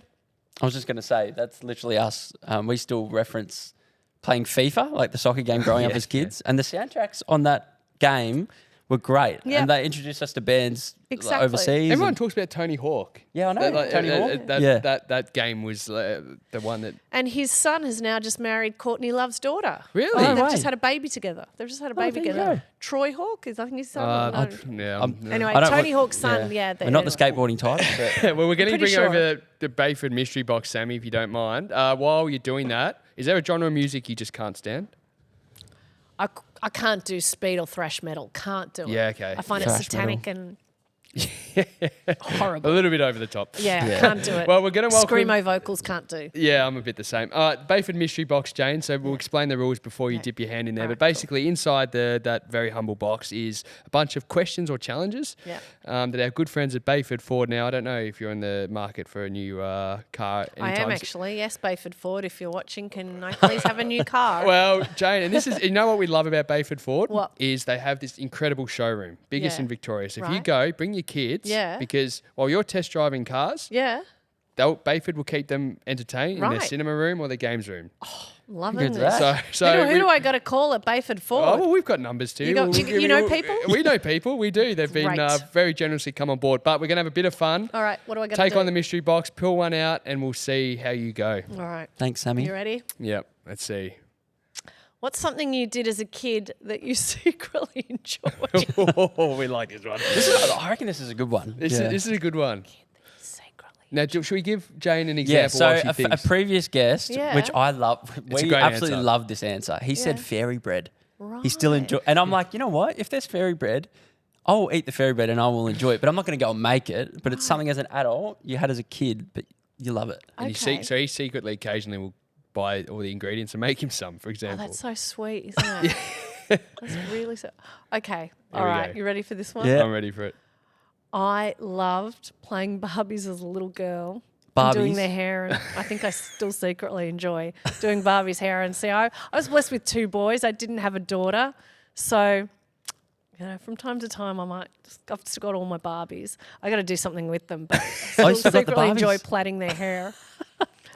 I was just going to say, that's literally us. We still reference playing FIFA, like the soccer game growing up as kids, and the soundtracks on that game were great. Yep. And they introduced us to bands Exactly. overseas. Everyone talks about Tony Hawk. Yeah, I know. Tony Hawk. That game was the one that... And his son has now just married Courtney Love's daughter. Really? Oh, they've way. just had a baby together. They've just had a baby there you together. go. Troy Hawk is, I think, his son. Anyway, I don't- Tony Hawk's son, We're not the skateboarding type, but... Well, we're going to Pretty bring sure. over the Bayford mystery box, Sammy, if you don't mind. While you're doing that, is there a genre of music you just can't stand? I can't do speed or thrash metal. Can't do it. Yeah, okay. I find it Thrash satanic and Horrible. A little bit over the top. Yeah, can't do it. Well, we're going to welcome... Screamo vocals can't do. Yeah, I'm a bit the same. Bayford Mystery Box, Jane. So we'll explain the rules before you dip your hand in there. But basically, inside that very humble box is a bunch of questions or challenges that our good friends at Bayford Ford. Now, I don't know if you're in the market for a new car. I am actually. Yes, Bayford Ford. If you're watching, can I please have a new car? Well, Jane, and this is, you know what we love about Bayford Ford? What? Is they have this incredible showroom, biggest in Victoria. So if you Right. go, bring your kids. Yeah. Because while you're test driving cars, Yeah, Bayford will keep them entertained in their Right. cinema room or their games room. loving Good's this. that? So Who do I got to call at Bayford Ford? Oh, well, we've got numbers too. You got- you know people? We know people. We do. They've been Great. very generously come on board. But we're going to have a bit of fun. All right, what do I got to do? Take on the mystery box, pull one out, and we'll see how you go. All right, Thanks, Sammy. you ready? Yep. Let's see. What's something you did as a kid that you secretly enjoyed? Oh, we like this one. I reckon this is a good one. This is a good one. Secretly. Now, should we give Jane an Yeah, example so of what she a thinks? previous guest, Yeah. which I love, It's a we great absolutely answer. loved this answer. He said Yeah. fairy bread. He still enjoy, and I'm like, you know what? If there's fairy bread, I'll eat the fairy bread and I will enjoy it. But I'm not going to go and make it. But it's something as an adult you had as a kid, but you love it. And Okay. so he secretly occasionally will buy all the ingredients and make him some, for Oh, example. that's so sweet, isn't it? That's really so. Okay, all we right. go. You ready for this one? Yeah. I'm ready for it. I loved playing Barbies as a little girl. And doing Barbies? their hair, and I think I still secretly enjoy doing Barbie's hair. And see, I was blessed with 2 boys. I didn't have a daughter, so you know, from time to time, I've still got all my Barbies. I got to do something with them, but I still you still got the secretly enjoy Barbies? plaiting their hair.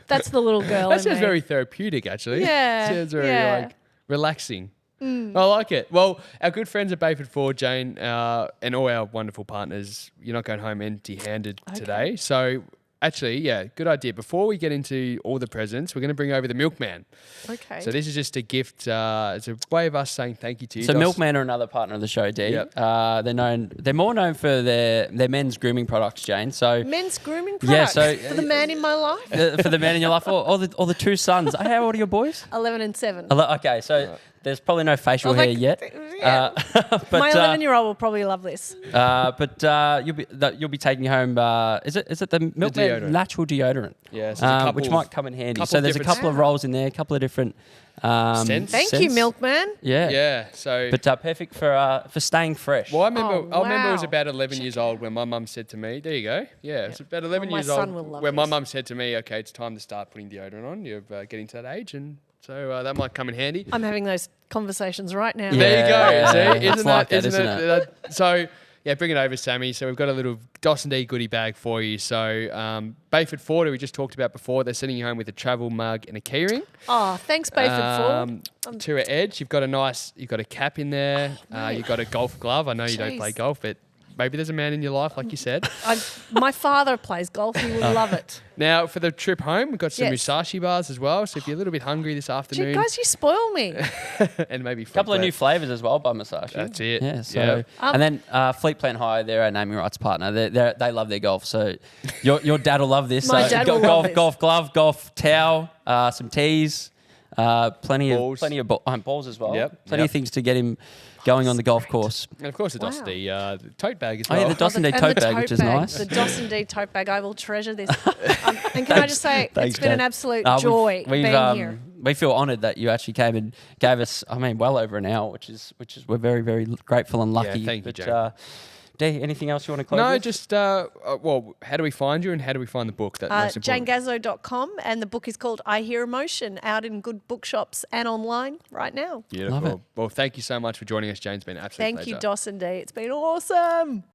That's the little girl. That in sounds me. very therapeutic, actually. Yeah, Sounds very yeah. relaxing. I like it. Well, our good friends at Bayford Ford, Jane, and all our wonderful partners, you're not going home empty-handed today. So, actually, yeah, good idea. Before we get into all the presents, we're going to bring over the milkman. Okay. So this is just a gift. It's a way of us saying thank you to you. So Dos. Milkman are another partner of the show, D. Yep. They're more known for their men's grooming products, Jane. So Men's grooming Yeah, products so- for the man in my life. for the man in your life, or the 2 sons. How old are your boys? 11 and 7. Okay, so there's probably no facial hair yet. Yeah. But, My 11-year-old will probably love this. you'll be taking home. Is it the Milkman deodorant. natural deodorant? Yeah, so there's a couple which of- might come in handy. couple So of there's a different- couple of rolls in there, a couple of different Scents? Thank you, scents. Milkman. Yeah. Yeah, so... But perfect for staying fresh. Well, I remember I was wow. about 11 years old when my mum said to me, there you go. Yeah, it's about 11 Well, my years son old will love when my this. mum said to me, okay, it's time to start putting deodorant on. You're getting to that age, and so that might come in handy. I'm having those conversations right now. Yeah. There you go. See, It's isn't like that, that, isn't isn't it? So, yeah, bring it over, Sammy. So we've got a little dos&d goodie bag for you. So Bayford Ford, who we just talked about before, they're sending you home with a travel mug and a keyring. Oh, thanks, Bayford Ford. To an edge, you've got a cap in there. You've got a golf glove. I know you don't play Jeez. golf, but maybe there's a man in your life, like you said. My father plays golf. He would love it. Now, for the trip home, we've got some Yes. Musashi bars as well. So if you're a little bit hungry this Gee, afternoon, guys, you spoil me. and maybe A couple of new flavors as well by Musashi. That's it. Yeah. So Yeah. and then Fleet Plan Hire, they're our naming rights partner. They love their golf. So your dad will love this. My So dad will love golf, this. golf glove, golf towel, some tees, plenty Balls. of balls as well. Yep, Plenty of things to get him going on the golf course. And of course, the Wow. dos&d tote bag as Oh, well. yeah, the dos&d And tote the bag, which is nice. The dos&d tote bag. I will treasure this. And can I just say, Thanks, it's been an Dad. absolute We've- joy we've, being here. We feel honoured that you actually came and gave us, well over an hour, which is we're very, very grateful and lucky. thank you, But, Jane. D, anything else you want to close No, with? just, well, how do we find you and how do we find the book? That's most important. JaneGazzo.com, and the book is called I Hear Emotion, out in good bookshops and online right now. Beautiful. Love it. Well, thank you so much for joining us, Jane. It's been an absolute Thank pleasure. you, dos&d. It's been awesome.